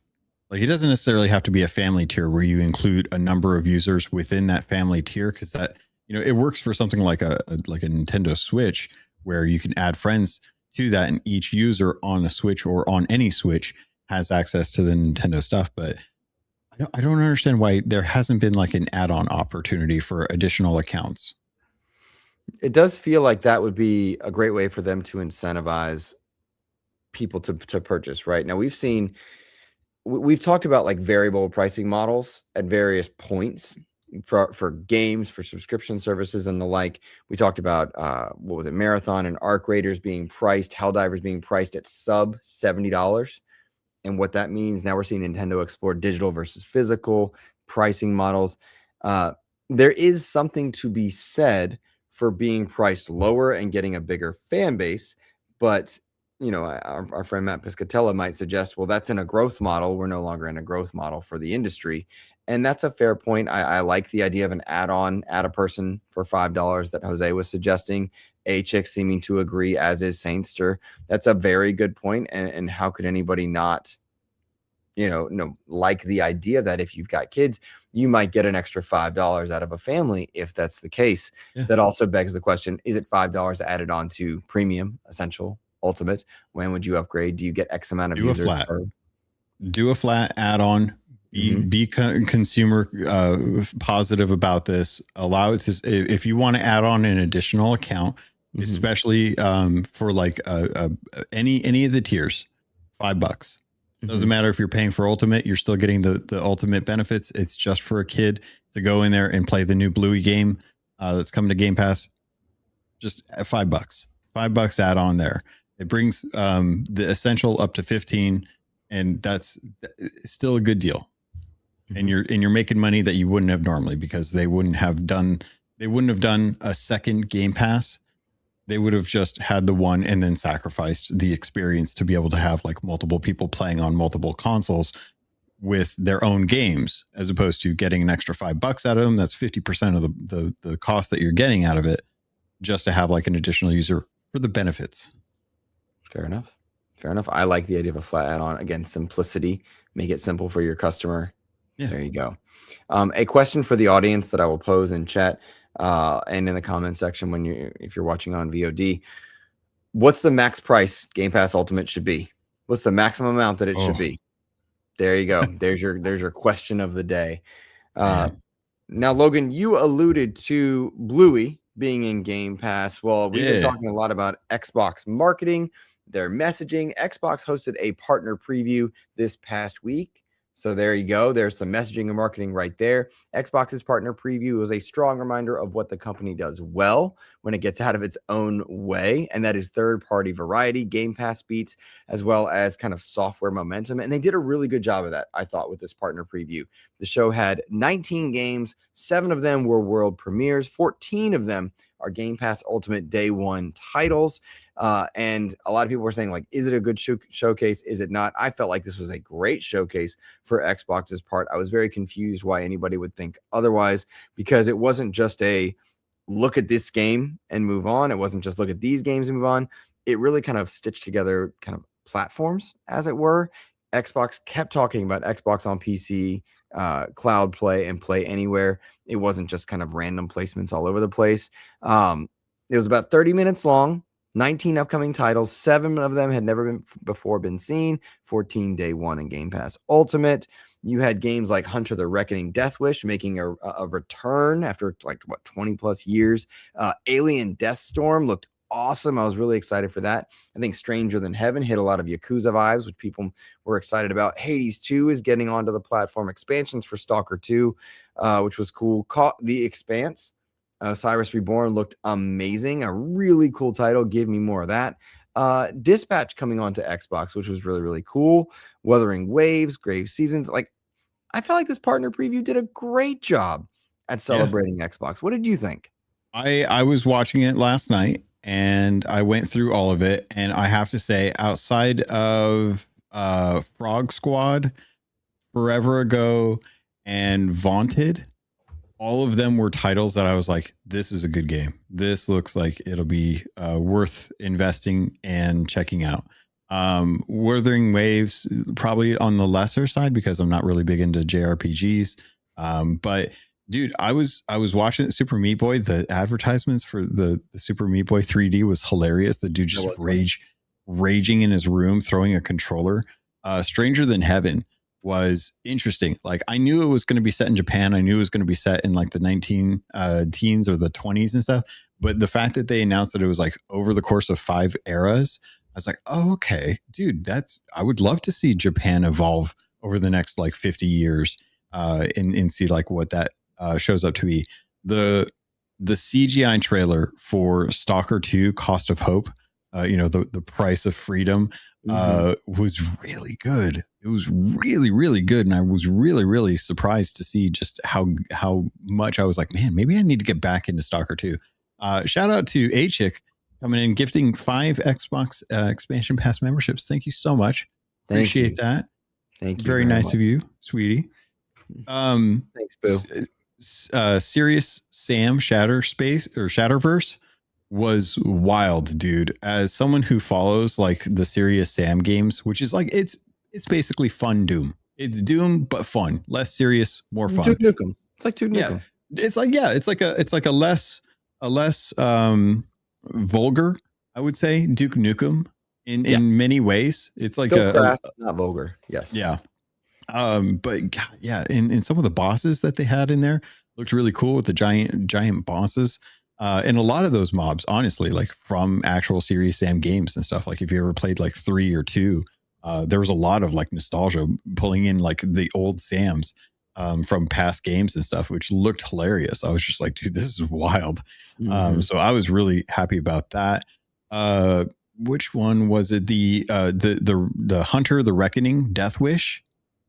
Like, it doesn't necessarily have to be a family tier where you include a number of users within that family tier, because that, it works for something like a Nintendo Switch, where you can add friends to that, and each user on a Switch or on any Switch has access to the Nintendo stuff. But I don't understand why there hasn't been like an add-on opportunity for additional accounts. It does feel like that would be a great way for them to incentivize people to purchase, right? Now, we've talked about like variable pricing models at various points for games, for subscription services and the like. We talked about what was it, Marathon and Arc Raiders being priced, Helldivers being priced at sub $70. And what that means, now we're seeing Nintendo explore digital versus physical pricing models. There is something to be said for being priced lower and getting a bigger fan base. But, our friend Matt Piscatella might suggest, well, that's in a growth model. We're no longer in a growth model for the industry. And that's a fair point. I like the idea of an add-on, add a person for $5 that Jose was suggesting. A-Chick seeming to agree, as is Saintster. That's a very good point. And how could anybody not, like the idea that if you've got kids, you might get an extra $5 out of a family if that's the case. Yeah. That also begs the question, is it $5 added on to Premium, Essential, Ultimate? When would you upgrade? Do you get X amount of users? Do a flat add-on. Be consumer positive about this. Allow it to, if you want to add on an additional account, especially for like any of the tiers, $5. Doesn't matter if you're paying for Ultimate, you're still getting the Ultimate benefits. It's just for a kid to go in there and play the new Bluey game that's coming to Game Pass. Just $5, $5 add on there. It brings the Essential up to 15, and that's still a good deal. and you're making money that you wouldn't have normally, because they wouldn't have done a second Game Pass. They would have just had the one and then sacrificed the experience to be able to have like multiple people playing on multiple consoles with their own games, as opposed to getting an extra $5 out of them. That's 50% of the cost that you're getting out of it, just to have like an additional user for the benefits. Fair enough. I like the idea of a flat add-on. Again, simplicity, make it simple for your customer. Yeah. There you go. A question for the audience that I will pose in chat and in the comment section if you're watching on VOD. What's the max price Game Pass Ultimate should be? What's the maximum amount that it should be? There you go. There's your question of the day. Now, Logan, you alluded to Bluey being in Game Pass. Well, we've been talking a lot about Xbox marketing, their messaging. Xbox hosted a partner preview this past week. So there you go. There's some messaging and marketing right there. Xbox's partner preview was a strong reminder of what the company does well when it gets out of its own way, and that is third-party variety, Game Pass beats, as well as kind of software momentum. And they did a really good job of that, I thought, with this partner preview. The show had 19 games. 7 of them were world premieres. 14 of them are Game Pass Ultimate Day 1 titles. And a lot of people were saying, like, is it a good showcase? Is it not? I felt like this was a great showcase for Xbox's part. I was very confused why anybody would think otherwise, because it wasn't just a look at this game and move on. It wasn't just look at these games and move on. It really kind of stitched together kind of platforms, as it were. Xbox kept talking about Xbox on PC, cloud play, and play anywhere. It wasn't just kind of random placements all over the place. It was about 30 minutes long. 19 upcoming titles. 7 of them had never been seen. 14 Day 1 in Game Pass Ultimate. You had games like Hunter the Reckoning Deathwish making a return after 20 plus years. Alien Deathstorm looked awesome. I was really excited for that. I think Stranger Than Heaven hit a lot of Yakuza vibes, which people were excited about. Hades 2 is getting onto the platform. Expansions for Stalker 2, which was cool. The Expanse. Cyrus Reborn looked amazing. A really cool title. Give me more of that. Dispatch coming onto Xbox, which was really, really cool. Wuthering Waves, Grave Seasons. I felt like this partner preview did a great job at celebrating Xbox. What did you think? I was watching it last night and I went through all of it. And I have to say, outside of Frog Squad, Forever Ago, and Vaunted, all of them were titles that I was like, this is a good game. This looks like it'll be worth investing and checking out. Wuthering Waves, probably on the lesser side because I'm not really big into JRPGs. But dude, I was watching Super Meat Boy. The advertisements for the Super Meat Boy 3D was hilarious. The dude just raging in his room, throwing a controller. Stranger Than Heaven was interesting. I knew it was going to be set in Japan. I knew it was going to be set in the 19 teens or the 20s and stuff. But the fact that they announced that it was over the course of 5 eras, I was like, oh, okay, dude, I would love to see Japan evolve over the next 50 years and see what that shows up to be. The CGI trailer for Stalker 2 Cost of Hope, the price of freedom, was really good. It was really, really good. And I was really, really surprised to see just how much I was like, man, maybe I need to get back into Stalker 2. Shout out to A-Chick coming in, gifting 5 Xbox expansion pass memberships. Thank you so much. Appreciate that. Thank you. Very nice of you, sweetie. Thanks, Boo. Serious Sam Shatterverse was wild, dude. As someone who follows the Serious Sam games, which is it's basically fun Doom. It's Doom but fun, less serious, more fun. Duke Nukem. It's like Duke Nukem. It's like a less vulgar, I would say, Duke Nukem in many ways. It's like not vulgar. Yes. Yeah. But God, yeah, in some of the bosses that they had in there looked really cool with the giant bosses. And a lot of those mobs, honestly, from actual Serious Sam games and stuff. If you ever played 3 or 2, there was a lot of nostalgia pulling in the old Sams from past games and stuff, which looked hilarious. I was just like, dude, this is wild. So I was really happy about that. Which one was it? The Hunter the Reckoning Deathwish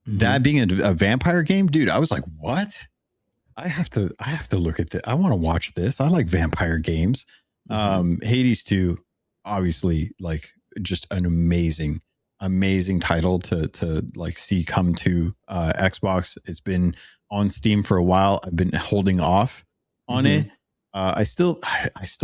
that being a vampire game, dude, I was like, what? I have to look at this. I want to watch this. I like vampire games. Hades 2, obviously, like just an amazing title to like see come to Xbox. It's been on Steam for a while. I've been holding off on it. I still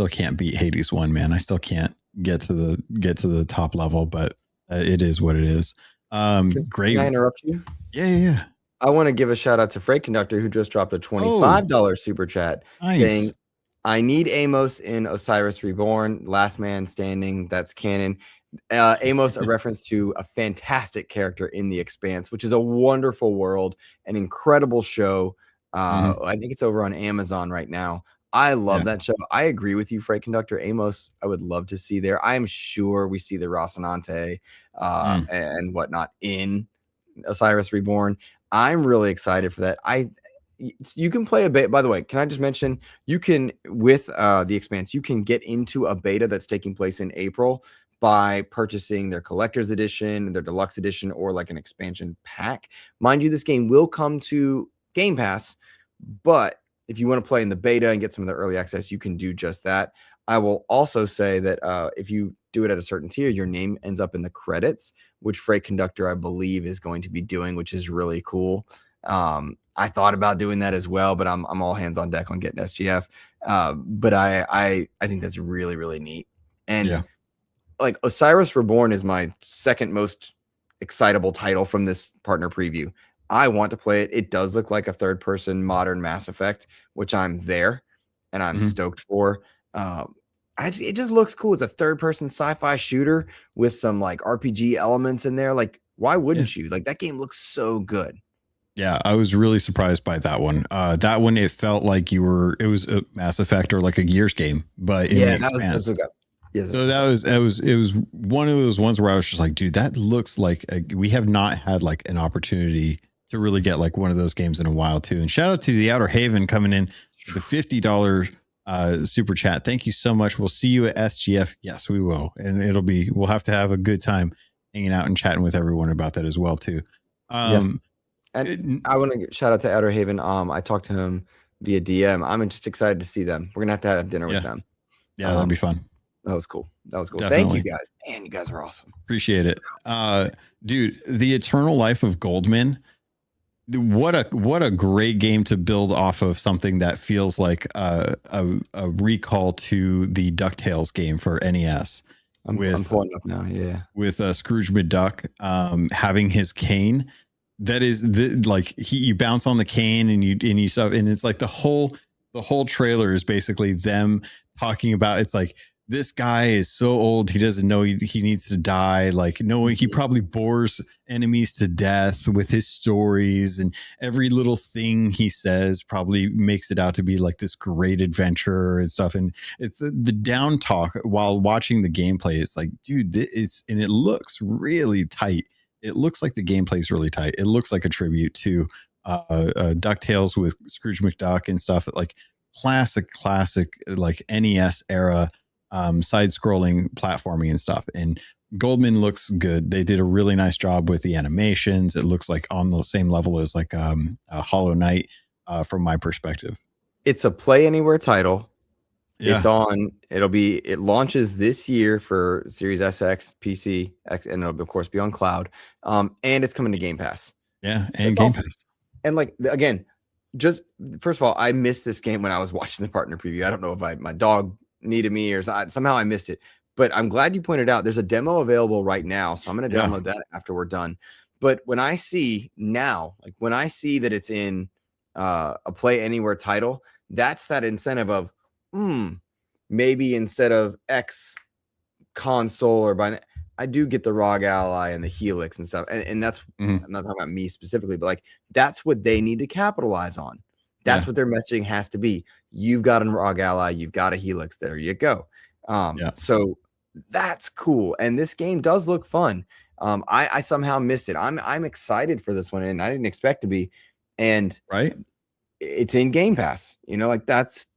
can't beat Hades 1, man. I still can't get to the top level, but it is what it is. Great. Can I interrupt you? Yeah. I want to give a shout out to Freight Conductor, who just dropped a $25 super chat saying, I need Amos in Osiris Reborn, Last Man Standing. That's canon. Amos, a reference to a fantastic character in The Expanse, which is a wonderful world, an incredible show. I think it's over on Amazon right now. I love that show. I agree with you, Freight Conductor. Amos, I would love to see there. I'm sure we see the Rocinante and whatnot in Osiris Reborn. I'm really excited for that. You can play a beta. By the way, can I just mention, you can, with The Expanse, you can get into a beta that's taking place in April by purchasing their collector's edition, their deluxe edition, or like an expansion pack. Mind you, this game will come to Game Pass, but if you want to play in the beta and get some of the early access, you can do just that. I will also say that if you do it at a certain tier, your name ends up in the credits, which Freight Conductor, I believe, is going to be doing, which is really cool. I thought about doing that as well, but I'm all hands on deck on getting SGF. But I think that's really, really neat. And like Osiris Reborn is my second most excitable title from this partner preview. I want to play it. It does look like a third person modern Mass Effect, which I'm there and I'm stoked for. It just looks cool. It's a third person sci-fi shooter with some like RPG elements in there. Like, why wouldn't you? Like, that game looks so good. Yeah, I was really surprised by that one. That one, it felt like it was a Mass Effect or like a Gears game, but in the Expanse. So it was one of those ones where I was just like, dude, that looks like we have not had like an opportunity to really get like one of those games in a while too. And shout out to the Outer Haven coming in with the $50 super chat. Thank you so much. We'll see you at SGF. Yes, we will. And we'll have to have a good time hanging out and chatting with everyone about that as well too. And I want to shout out to Outer Haven. I talked to him via DM. I'm just excited to see them. We're gonna have to have dinner with them. Yeah, that'd be fun. That was cool. Definitely. Thank you guys. Man, you guys are awesome. Appreciate it. Dude, The Eternal Life of Goldman. What a great game to build off of, something that feels like a recall to the DuckTales game for NES. I'm pulling up now. Yeah. With Scrooge McDuck having his cane. That is you bounce on the cane and you stuff, and it's like the whole trailer is basically them talking about, it's like, this guy is so old, he doesn't know he needs to die. Like, knowing he probably bores enemies to death with his stories, and every little thing he says probably makes it out to be like this great adventure and stuff. And it's the down talk while watching the gameplay. It's like, dude, and it looks really tight. It looks like the gameplay is really tight. It looks like a tribute to DuckTales with Scrooge McDuck and stuff. Like classic, like NES era side-scrolling platforming and stuff. And Goldman looks good. They did a really nice job with the animations. It looks like on the same level as like a Hollow Knight from my perspective. It's a Play Anywhere title. Yeah. It launches this year for Series SX, PC, and it'll of course be on cloud. And it's coming to Game Pass. Yeah, and Game Pass. And like, again, just first of all, I missed this game when I was watching the partner preview. I don't know if my dog needed me or somehow I missed it, but I'm glad you pointed out there's a demo available right now. So I'm going to download that after we're done. But when I see that it's in a Play Anywhere title, that's that incentive of, maybe instead of X console or I do get the ROG Ally and the Helix and stuff. And that's, I'm not talking about me specifically, but like, that's what they need to capitalize on. That's what their messaging has to be. You've got a ROG Ally, you've got a Helix, there you go. So that's cool. And this game does look fun. I somehow missed it. I'm excited for this one, and I didn't expect to be. And it's in Game Pass. Like that's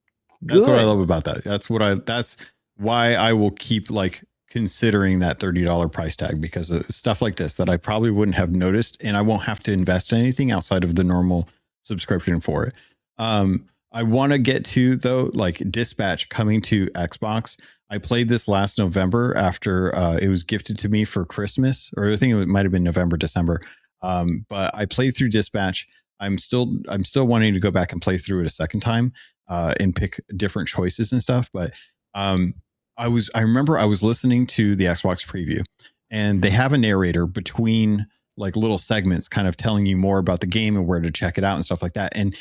what I love about that. That's why I will keep like considering that $30 price tag because of stuff like this that I probably wouldn't have noticed, and I won't have to invest in anything outside of the normal subscription for it. I want to get to though, like Dispatch coming to Xbox. I played this last November after it was gifted to me for Christmas, or I think it might have been November, December. But I played through Dispatch. I'm still wanting to go back and play through it a second time and pick different choices and stuff. But I remember I was listening to the Xbox preview, and they have a narrator between like little segments kind of telling you more about the game and where to check it out and stuff like that. And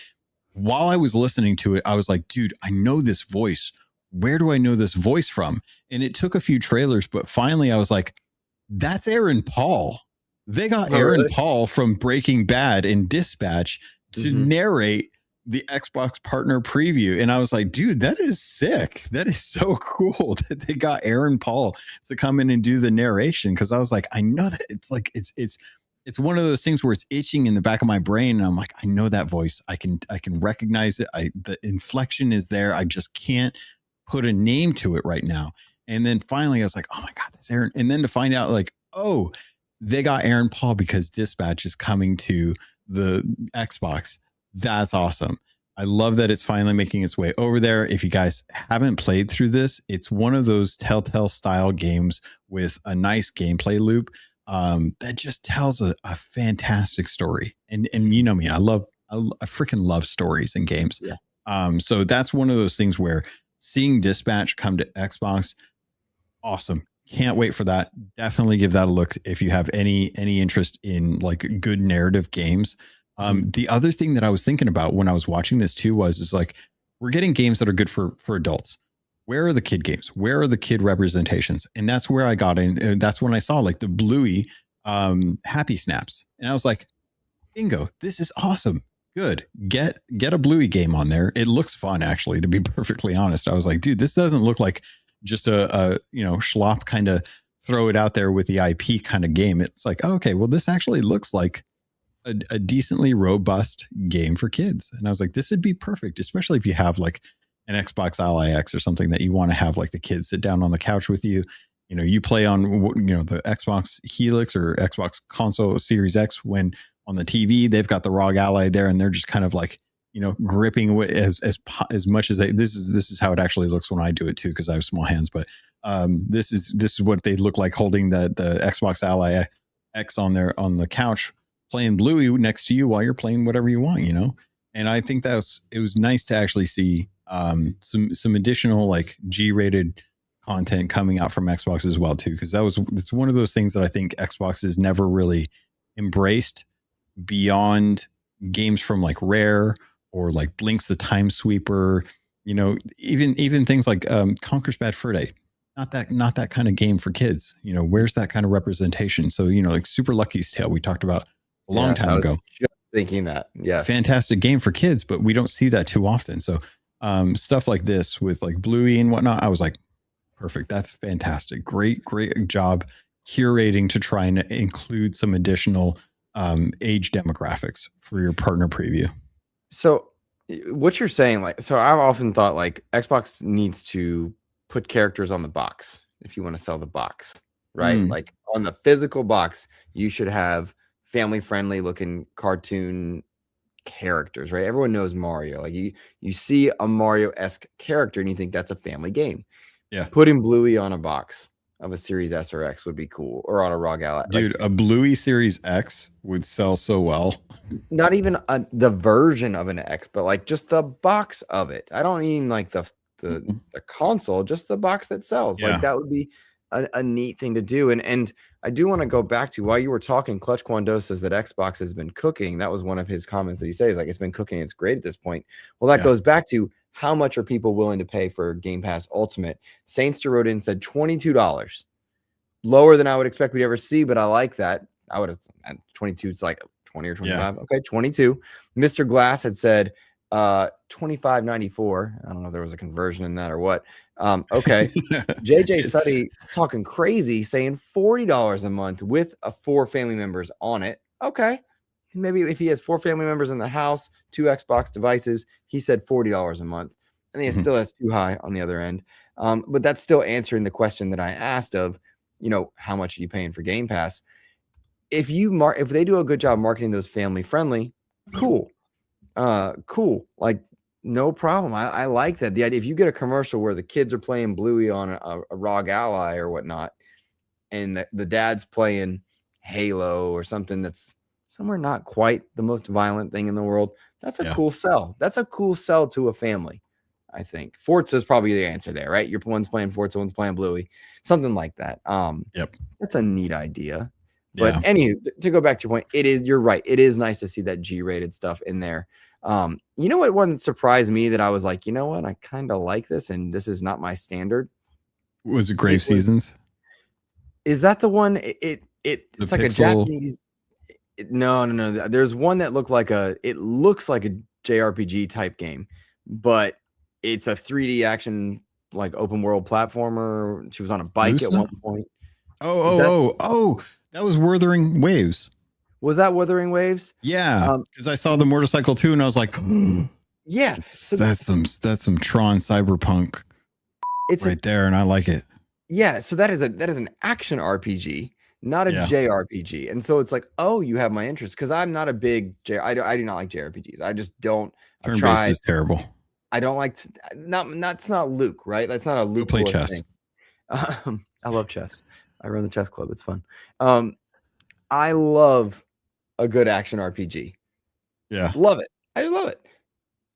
while I was listening to it, I was like, dude, I know this voice. Where do I know this voice from? And it took a few trailers, but finally I was like, that's Aaron Paul. They got Aaron Paul from Breaking Bad and Dispatch to narrate the Xbox partner preview. And I was like, dude, that is sick. That is so cool that they got Aaron Paul to come in and do the narration. Cause I was like, I know that it's like, it's one of those things where it's itching in the back of my brain. And I'm like, I know that voice. I can recognize it. The inflection is there. I just can't put a name to it right now. And then finally I was like, oh my God, that's Aaron. And then to find out like, oh, they got Aaron Paul because Dispatch is coming to the Xbox. That's awesome. I love that it's finally making its way over there. If you guys haven't played through this, it's one of those Telltale style games with a nice gameplay loop that just tells a fantastic story. And you know me, I freaking love stories in games. Yeah. So that's one of those things where seeing Dispatch come to Xbox, awesome. Can't wait for that. Definitely give that a look if you have any interest in like good narrative games. The other thing that I was thinking about when I was watching this too is like, we're getting games that are good for adults. Where are the kid games? Where are the kid representations? And that's where I got in. And that's when I saw like the Bluey Happy Snaps. And I was like, bingo, this is awesome. Good. Get a Bluey game on there. It looks fun, actually, to be perfectly honest. I was like, dude, this doesn't look like just a schlop kind of throw it out there with the IP kind of game. It's like, oh, okay, well, this actually looks like a decently robust game for kids. And I was like, this would be perfect, especially if you have like an Xbox Ally X or something that you want to have like the kids sit down on the couch with you. You know, you play on, the Xbox Helix or Xbox console Series X when on the TV, they've got the ROG Ally there and they're just kind of like, gripping as much as this is how it actually looks when I do it too, because I have small hands. But this is what they look like holding the Xbox Ally X on the couch, playing Bluey next to you while you're playing whatever you want, And I think it was nice to actually see some additional like G-rated content coming out from Xbox as well too, because it's one of those things that I think Xbox has never really embraced beyond games from like Rare or like Blink's the Time Sweeper, even things like Conker's Bad Fur Day. Not that kind of game for kids. Where's that kind of representation? So, like Super Lucky's Tale, we talked about a long time ago. Just thinking that, yeah, fantastic game for kids, but we don't see that too often. So, stuff like this with like Bluey and whatnot, I was like, perfect. That's fantastic. Great job curating to try and include some additional age demographics for your partner preview. So what you're saying, like, so I've often thought like Xbox needs to put characters on the box if you want to sell the box, right? Like on the physical box, you should have family friendly looking cartoon characters, right? Everyone knows Mario. Like you see a Mario-esque character and you think that's a family game. Yeah. Putting Bluey on a box of a Series S or X would be cool, or on a ROG Ally. Dude, a Bluey Series X would sell so well. Not even the version of an X, but like just the box of it. I don't mean like the console, just the box that sells. Yeah. Like that would be a neat thing to do. And I do want to go back to, while you were talking, Clutch Kwando says that Xbox has been cooking. That was one of his comments that he says, like, it's been cooking. It's great at this point. Well, that goes back to, how much are people willing to pay for Game Pass Ultimate? Saints wrote in, said $22. Lower than I would expect we'd ever see, but I like that. I would have 22. It's like 20 or 25. Yeah. Okay, 22. Mr. Glass had said $25.94. I don't know if there was a conversion in that or what. Okay. JJ Suddy talking crazy, saying $40 a month with 4 family members on it. Okay. Maybe if he has 4 family members in the house, 2 Xbox devices, he said $40 a month. I think it still that's too high on the other end. But that's still answering the question that I asked of, how much are you paying for Game Pass? If they do a good job marketing those family friendly, cool. Cool. Like, no problem. I like that. The idea, if you get a commercial where the kids are playing Bluey on a ROG Ally or whatnot, and the dad's playing Halo or something that's somewhere not quite the most violent thing in the world, that's a cool sell. That's a cool sell to a family, I think. Forza is probably the answer there, right? One's playing Forza, one's playing Bluey, something like that. Yep. That's a neat idea. But anyway, to go back to your point, you're right. It is nice to see that G-rated stuff in there. You know what one surprised me that I was like, you know what? I kind of like this, and this is not my standard. Was it Grave Seasons? Is that the one? It's like pixel... a Japanese. No. There's one that looks like a JRPG type game, but it's a 3D action, like open world platformer. She was on a bike at one point. Oh, that was Wuthering Waves. Was that Wuthering Waves? Yeah, because I saw the motorcycle too, and I was like, yeah, that's some Tron Cyberpunk. It's right there, and I like it. Yeah, so that is an action RPG, not a JRPG, and so it's like, oh, you have my interest, because I'm not a big I do not like JRPGs. I just don't. Turn-based is terrible. I don't like that's not Luke, right? That's not a Luke. Play chess. Thing. I love chess. I run the chess club. It's fun. I love a good action RPG. Yeah, love it. I just love it.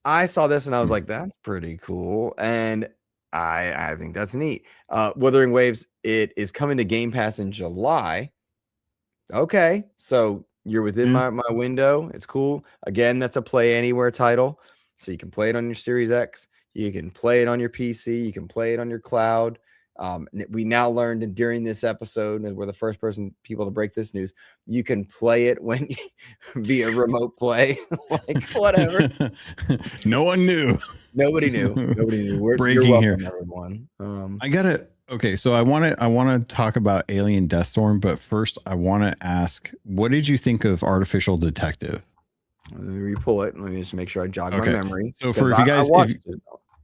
I saw this and I was like, that's pretty cool, and I think that's neat. Wuthering Waves, it is coming to Game Pass in July. Okay, so you're within my window. It's cool. Again, that's a play anywhere title, so you can play it on your Series X. You can play it on your PC. You can play it on your cloud. We now learned during this episode, and we're the first people to break this news, you can play it when via remote play. Like, whatever. No one knew. Nobody knew. Breaking you're here, everyone. So I want to talk about Alien Deathstorm, but first I want to ask, what did you think of Artificial Detective? Let me re-pull it. Let me just make sure I jog my memory. So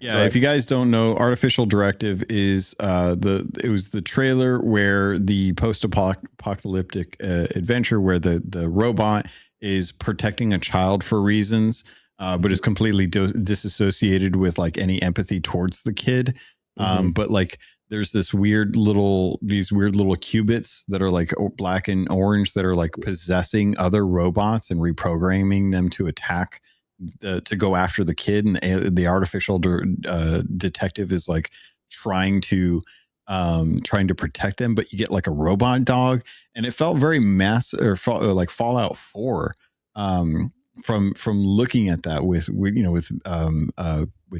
if you guys don't know, Artificial Directive is it was the trailer where the post-apocalyptic adventure where the robot is protecting a child for reasons, but is completely disassociated with like any empathy towards the kid. But like there's these weird little qubits that are like black and orange that are like possessing other robots and reprogramming them to attack, to go after the kid, and the artificial detective is like trying to protect them, but you get like a robot dog, and it felt very like Fallout 4 from looking at that with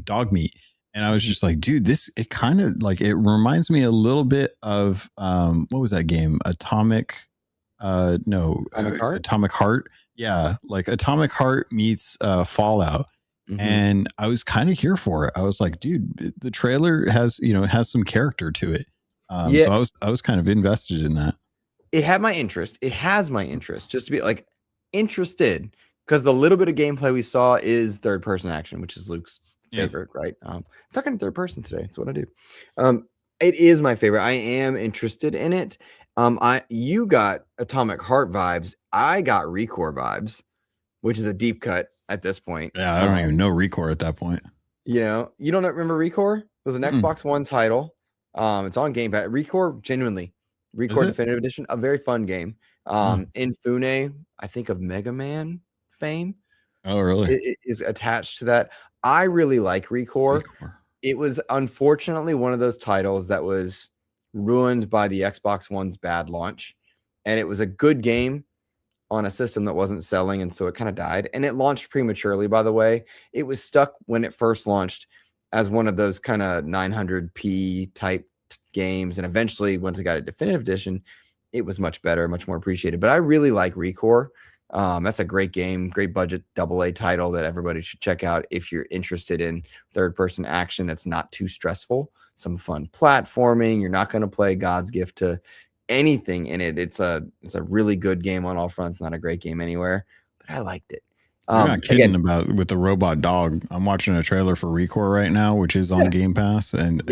dog meat. And I was just like, dude, it kind of like, it reminds me a little bit of what was that game? Atomic Heart? Atomic Heart. Yeah, like Atomic Heart meets Fallout. And I was kind of here for it. I was like, dude, the trailer has some character to it. So I was kind of invested in that. It had my interest. It has my interest, just to be like interested, because the little bit of gameplay we saw is third person action, which is Luke's favorite, right? I'm talking third person today. That's what I do. It is my favorite. I am interested in it. You got Atomic Heart vibes. I got Recore vibes, which is a deep cut at this point. Yeah, I don't even know Recore at that point. You don't remember Recore? It was an Xbox One title. It's on Game Pass. Recore Definitive Edition, a very fun game. Infune, I think of Mega Man fame. Oh, really? It is attached to that. I really like Recore. It was unfortunately one of those titles that was ruined by the Xbox One's bad launch, and it was a good game on a system that wasn't selling, and so it kind of died. And it launched prematurely, by the way. It was stuck when it first launched as one of those kind of 900p type games, and eventually once it got a definitive edition, it was much better, much more appreciated. But I really like Recore. That's a great game, great budget AA title that everybody should check out if you're interested in third-person action that's not too stressful. Some fun platforming. You're not going to play God's gift to anything in it. It's a really good game on all fronts. Not a great game anywhere, but I liked it. You're not kidding Again, about with the robot dog. I'm watching a trailer for Recore right now, which is on Game Pass, and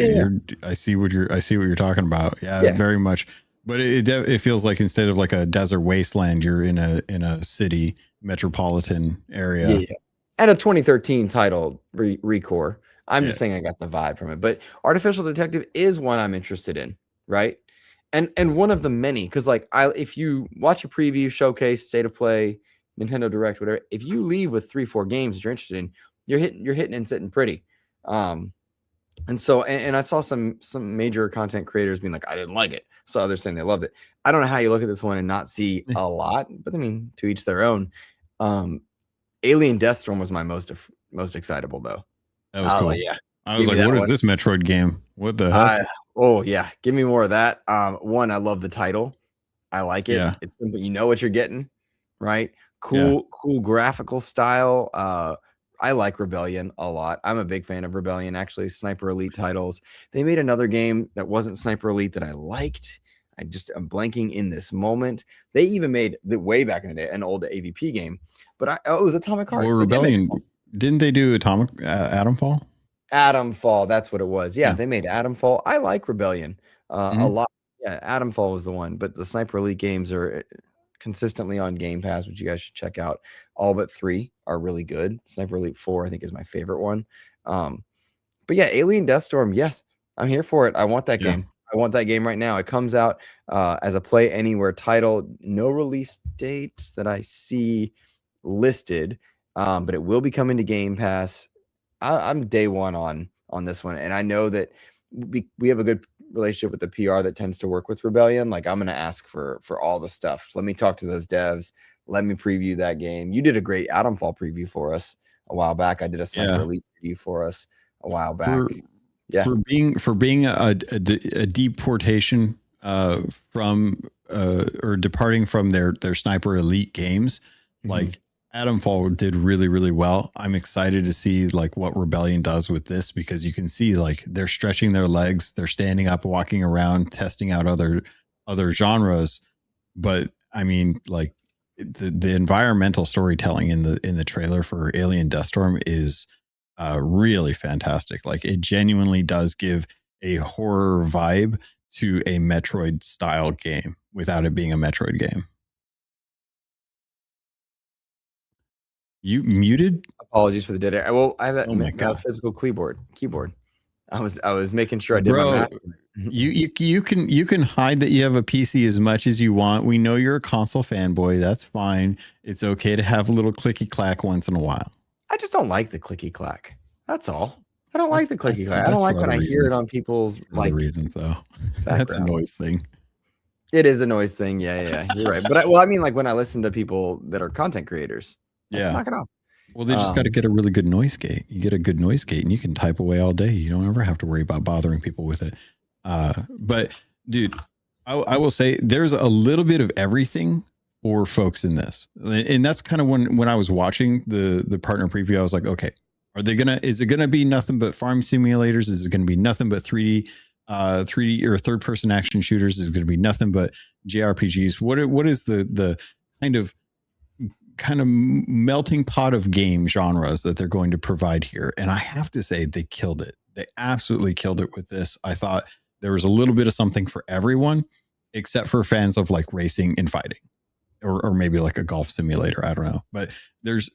I see what you're talking about. Yeah, very much. But it feels like instead of like a desert wasteland, you're in a city metropolitan area. Yeah. And a 2013 title, Recore. I'm just saying I got the vibe from it. But Artificial Detective is one I'm interested in, right? And one of the many, because like if you watch a preview, showcase, state of play, Nintendo Direct, whatever, if you leave with 3-4 games that you're interested in, you're hitting and sitting pretty. And so and I saw some major content creators being like, I didn't like it. So others saying they loved it. I don't know how you look at this one and not see a lot, but I mean, to each their own. Alien Deathstorm was my most excitable though. That was cool. Yeah. I was like, what is this Metroid game? What the heck? Oh yeah, give me more of that. One, I love the title. I like it. Yeah. It's simple. You know what you're getting, right? Cool graphical style. I like Rebellion a lot. I'm a big fan of Rebellion, actually. Sniper Elite titles. They made another game that wasn't Sniper Elite that I liked. I'm blanking in this moment. They even made way back in the day an old AVP game, but it was Atomic Heart. Well, Rebellion, didn't they do Atomic Atomfall? Atomfall, that's what it was. Yeah, they made Atomfall. I like Rebellion a lot. Yeah, Atomfall was the one, but the Sniper Elite games are consistently on Game Pass, which you guys should check out. All but 3 are really good. Sniper Elite 4, I think, is my favorite one. But yeah, Alien Deathstorm, yes, I'm here for it. I want that game. I want that game right now. It comes out as a Play Anywhere title. No release date that I see listed, but it will be coming to Game Pass. I'm day one on this one, and I know that we have a good relationship with the PR that tends to work with Rebellion. Like, I'm going to ask for all the stuff. Let me talk to those devs. Let me preview that game. You did a great Atomfall preview for us a while back. I did a Sniper Elite preview for us a while back. For being a deportation from or departing from their Sniper Elite games, like Atomfall did really, really well. I'm excited to see like what Rebellion does with this, because you can see like they're stretching their legs, they're standing up, walking around, testing out other genres. But I mean, like the environmental storytelling in the trailer for Alien Deathstorm is really fantastic. Like, it genuinely does give a horror vibe to a Metroid style game without it being a Metroid game. You muted? Apologies for the dead air. Well, I have that physical keyboard. I was making sure I did my math. You can hide that you have a PC as much as you want. We know you're a console fanboy. That's fine. It's okay to have a little clicky clack once in a while. I just don't like the clicky clack. That's all. I don't like the clicky clack. I don't like when I hear it on people's like reasons though. That's a noise thing. It is a noise thing. Yeah. You're right. But I mean, like when I listen to people that are content creators. Knock it off. Well, they just got to get a really good noise gate. You get a good noise gate and you can type away all day. You don't ever have to worry about bothering people with it. But dude, I will say there's a little bit of everything for folks in this. And that's kind of when I was watching the partner preview, I was like, okay, is it gonna be nothing but farm simulators? Is it gonna be nothing but 3D or third person action shooters? Is it gonna be nothing but JRPGs? What is the kind of melting pot of game genres that they're going to provide here? And I have to say they killed it. They absolutely killed it with this. I thought there was a little bit of something for everyone, except for fans of like racing and fighting, or maybe like a golf simulator. I don't know. But there's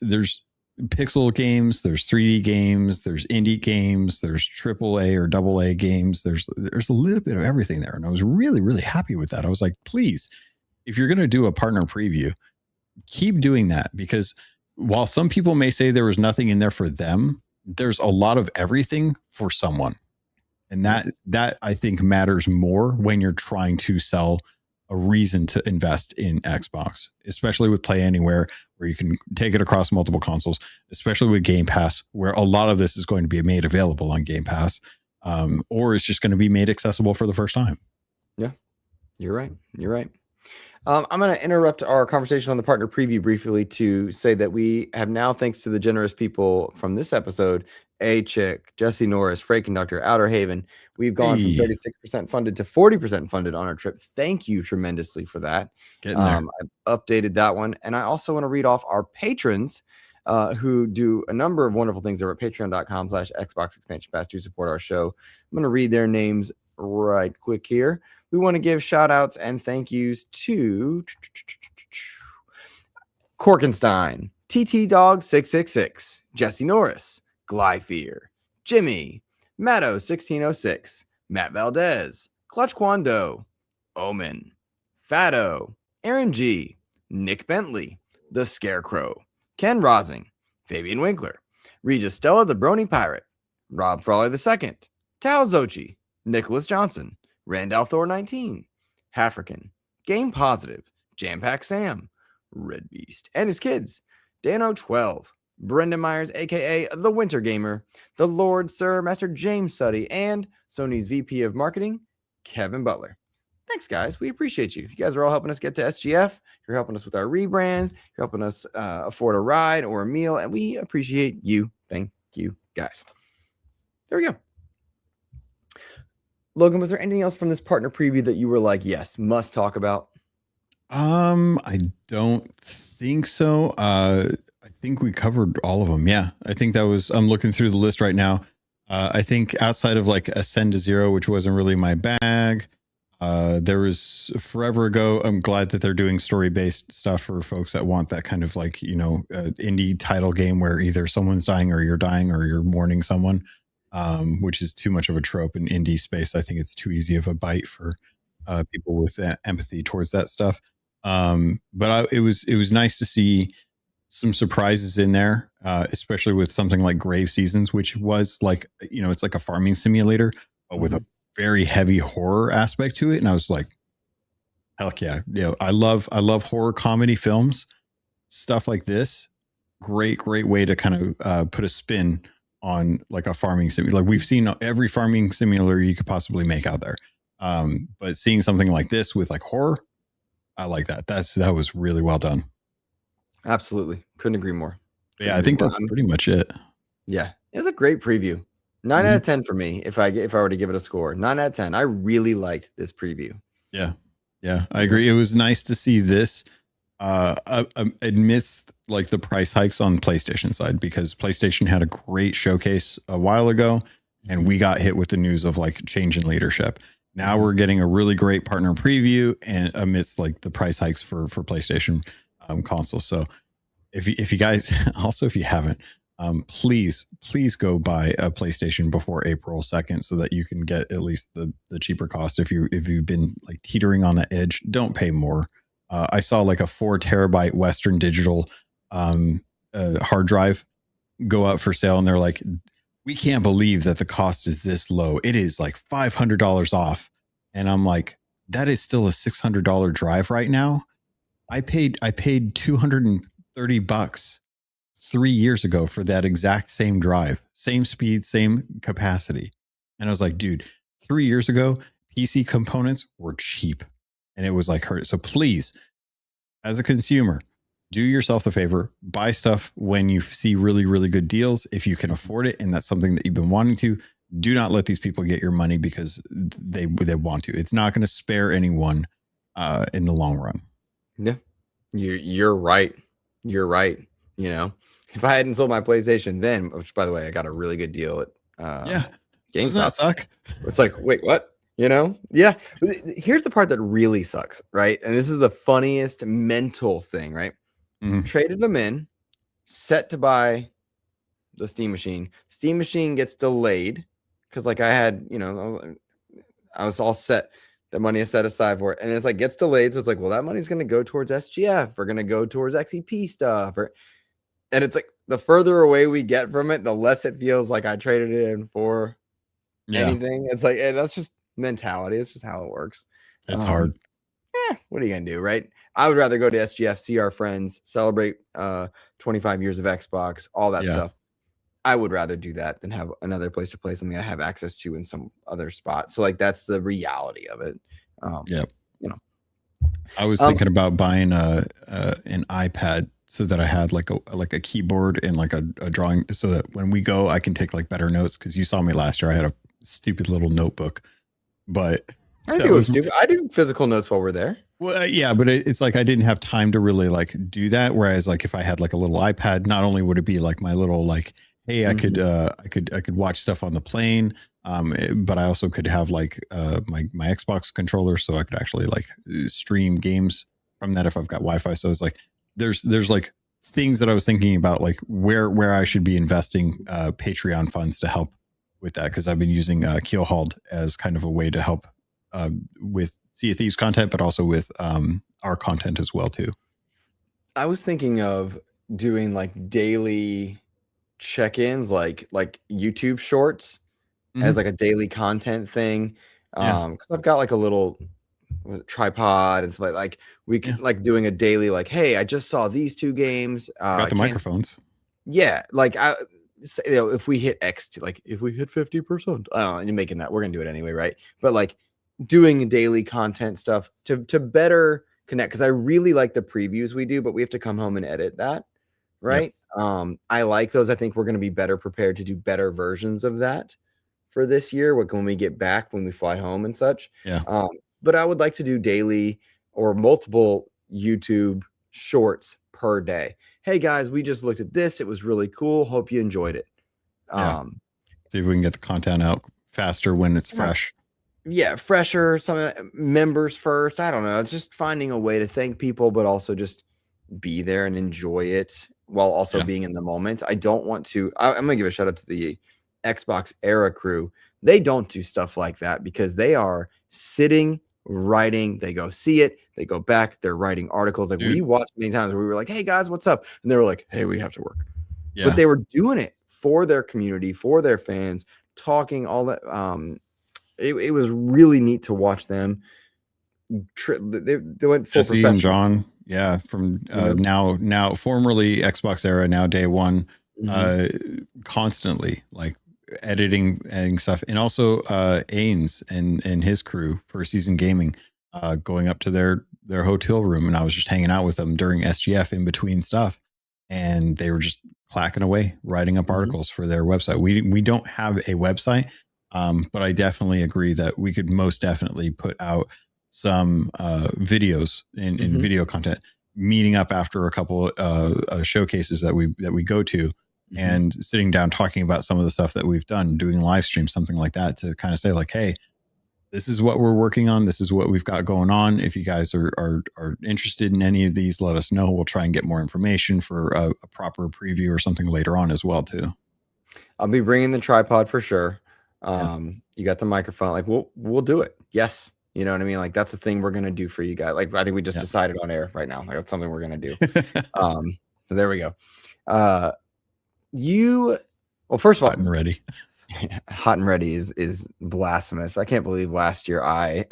pixel games, there's 3D games, there's indie games, there's AAA or AA games. There's a little bit of everything there. And I was really, really happy with that. I was like, please, if you're going to do a partner preview, keep doing that, because while some people may say there was nothing in there for them, there's a lot of everything for someone. And that I think matters more when you're trying to sell a reason to invest in Xbox, especially with Play Anywhere, where you can take it across multiple consoles, especially with Game Pass, where a lot of this is going to be made available on Game Pass, or it's just going to be made accessible for the first time. Yeah, you're right. I'm going to interrupt our conversation on the partner preview briefly to say that we have now, thanks to the generous people from this episode, A-Chick, Jesse Norris, Freight Conductor, Outer Haven, we've gone from 36% funded to 40% funded on our trip. Thank you tremendously for that. Getting there. I've updated that one. And I also want to read off our patrons who do a number of wonderful things over at patreon.com/Xbox Expansion Pass to support our show. I'm going to read their names right quick here. We want to give shout outs and thank yous to Korkenstein, TT Dog 666, Jesse Norris, Glyphere, Jimmy, Matto 1606, Matt Valdez, Clutch Kwando, Omen, Fado, Aaron G, Nick Bentley, The Scarecrow, Ken Rosing, Fabian Winkler, Regis Stella the Brony Pirate, Rob Frawley II, Tao Zochi, Nicholas Johnson, Randall Thor 19, Hafrican, Game Positive, Jampack Sam, Red Beast and his kids, Dano 12, Brendan Myers, aka The Winter Gamer, the Lord Sir Master James Suddy, and Sony's VP of Marketing, Kevin Butler. Thanks, guys. We appreciate you. You guys are all helping us get to SGF. You're helping us with our rebrand. You're helping us afford a ride or a meal, and we appreciate you. Thank you, guys. There we go. Logan, was there anything else from this partner preview that you were like, yes, must talk about? I don't think so. I think we covered all of them. Yeah, I think that was. I'm looking through the list right now. I think outside of like Ascend to Zero, which wasn't really my bag. There was forever ago. I'm glad that they're doing story-based stuff for folks that want that kind of like, indie title game where either someone's dying or you're mourning someone, which is too much of a trope in indie space. I think it's too easy of a bite for people with empathy towards that stuff. But it was nice to see some surprises in there, especially with something like Grave Seasons, which was like, it's like a farming simulator, but with a very heavy horror aspect to it. And I was like, heck yeah. I love horror comedy films, stuff like this. Great way to kind of put a spin on like a farming simulator. Like we've seen every farming simulator you could possibly make out there. But seeing something like this with like horror, I like that. That was really well done. Absolutely. Couldn't agree more. I think that's pretty much it. Yeah. It was a great preview. 9 out of 10 for me. If I were to give it a score, 9 out of 10. I really liked this preview. Yeah, I agree. It was nice to see this amidst like the price hikes on PlayStation side, because PlayStation had a great showcase a while ago, and we got hit with the news of like change in leadership. Now we're getting a really great partner preview, and amidst like the price hikes for PlayStation consoles. So if you guys also, if you haven't. Please go buy a PlayStation before April 2nd so that you can get at least the cheaper cost. If you've been like teetering on the edge, don't pay more. I saw like a 4 terabyte Western Digital hard drive go out for sale, and they're like, we can't believe that the cost is this low. It is like $500 off. And I'm like, that is still a $600 drive right now. I paid $230 3 years ago for that exact same drive, same speed, same capacity. And I was like, dude, 3 years ago, PC components were cheap, and it was like hurt. So please, as a consumer, do yourself the favor, buy stuff when you see really, really good deals. If you can afford it, and that's something that you've been wanting to, do not let these people get your money because they want to. It's not going to spare anyone in the long run. Yeah, you're right. You're right. If I hadn't sold my PlayStation then, which by the way, I got a really good deal at GameStop. Doesn't that suck? It's like, wait, what? Yeah. Here's the part that really sucks, right? And this is the funniest mental thing, right? Traded them in, set to buy the Steam Machine. Steam Machine gets delayed because like I had, I was all set. The money is set aside for it. And it's like gets delayed. So it's like, well, that money's going to go towards SGF. We're going to go towards XEP stuff. And it's like the further away we get from it, the less it feels like I traded it in for anything. It's like, that's just mentality. It's just how it works. It's hard. What are you going to do, right? I would rather go to SGF, see our friends, celebrate 25 years of Xbox, all that stuff. I would rather do that than have another place to play something I have access to in some other spot. So like, that's the reality of it. I was thinking about buying an iPad so that I had like a keyboard and like a drawing, so that when we go, I can take like better notes. Cause you saw me last year. I had a stupid little notebook, but I think it was stupid. I do physical notes while we're there. Well, yeah, but it's like I didn't have time to really like do that. Whereas like if I had like a little iPad, not only would it be like my little like, hey, I could watch stuff on the plane, but I also could have like my Xbox controller, so I could actually like stream games from that if I've got Wi-Fi. So it's like there's like things that I was thinking about, like where I should be investing Patreon funds to help with that, because I've been using Keelhauled as kind of a way to help with Sea of Thieves content, but also with our content as well too. I was thinking of doing like daily check-ins, like YouTube shorts as like a daily content thing. Because I've got like a little tripod and stuff like we could like doing a daily like, hey, I just saw these 2 games. Got the microphones. Yeah, like if we hit X, like if we hit 50%, I don't know, you're making that. We're gonna do it anyway, right? But like doing daily content stuff to better connect, because I really like the previews we do, but we have to come home and edit that, right? I like those. I think we're going to be better prepared to do better versions of that for this year, when we get back, when we fly home and such. But I would like to do daily or multiple YouTube shorts per day. Hey guys, we just looked at this. It was really cool. Hope you enjoyed it. See if we can get the content out faster when it's fresh. Yeah, fresher, some members first. I don't know. It's just finding a way to thank people, but also just be there and enjoy it while also being in the moment. I don't want to. I'm going to give a shout out to the Xbox Era crew. They don't do stuff like that because they are sitting, writing. They go see it. They go back. They're writing articles. Like we watched many times where we were like, hey guys, what's up? And they were like, hey, we have to work. But they were doing it for their community, for their fans, talking all that. It was really neat to watch them. They went full Jesse and John, from now formerly Xbox Era, now Day One, constantly like editing stuff, and also Ains and his crew for Season Gaming, going up to their hotel room, and I was just hanging out with them during SGF in between stuff, and they were just clacking away writing up articles for their website. We don't have a website. But I definitely agree that we could most definitely put out some videos in video content, meeting up after a couple showcases that we go to, and sitting down talking about some of the stuff that we've done, doing live streams, something like that, to kind of say like, hey, this is what we're working on. This is what we've got going on. If you guys are interested in any of these, let us know. We'll try and get more information for a proper preview or something later on as well too. I'll be bringing the tripod for sure. You got the microphone, like we'll do it. Yes. You know what I mean? Like that's the thing we're going to do for you guys. Like I think we just decided on air right now. Like that's something we're going to do. So there we go. Well, first of all, hot and ready. Hot and ready is blasphemous. I can't believe last year I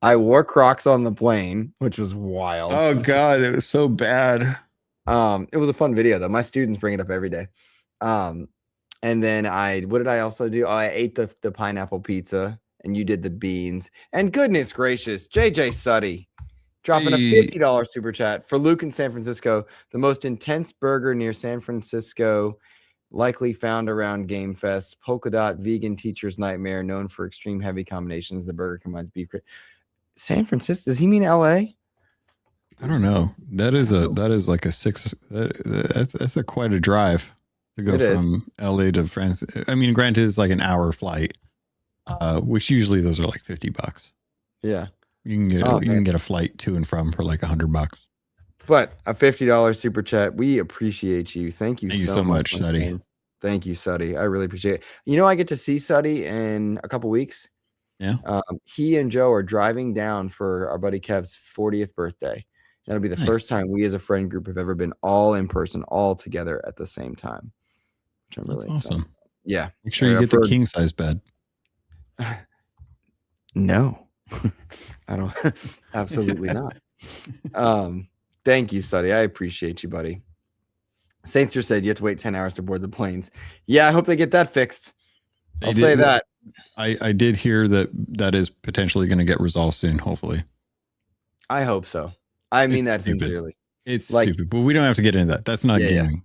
wore Crocs on the plane, which was wild. Oh God, it was so bad. It was a fun video though. My students bring it up every day. And then what did I also do? I ate the pineapple pizza, and you did the beans. And goodness gracious, JJ Suddy dropping a $50 super chat for Luke in San Francisco. The most intense burger near San Francisco, likely found around Game Fest. Polka dot vegan teacher's nightmare, known for extreme heavy combinations. The burger combines beef. San Francisco? Does he mean LA? I don't know. That's quite a drive to go from LA to France. I mean, granted, it's like an hour flight, which usually those are like $50. Yeah, you can get a flight to and from for like $100. But a $50 super chat, we appreciate you. Thank you so much, Suddy. Thank you, Suddy. I really appreciate it. You know, I get to see Suddy in a couple weeks. Yeah. He and Joe are driving down for our buddy Kev's 40th birthday. That'll be the first time we as a friend group have ever been all in person, all together at the same time. Which I'm really awesome. Yeah. Make sure you get the king size bed. No, I don't. Absolutely not. Thank you, Suddy. I appreciate you, buddy. Saints just said you have to wait 10 hours to board the planes. Yeah, I hope they get that fixed. I'll say that. I did hear that is potentially going to get resolved soon, hopefully. I hope so. I mean that sincerely. It's stupid, but we don't have to get into that. That's not gaming.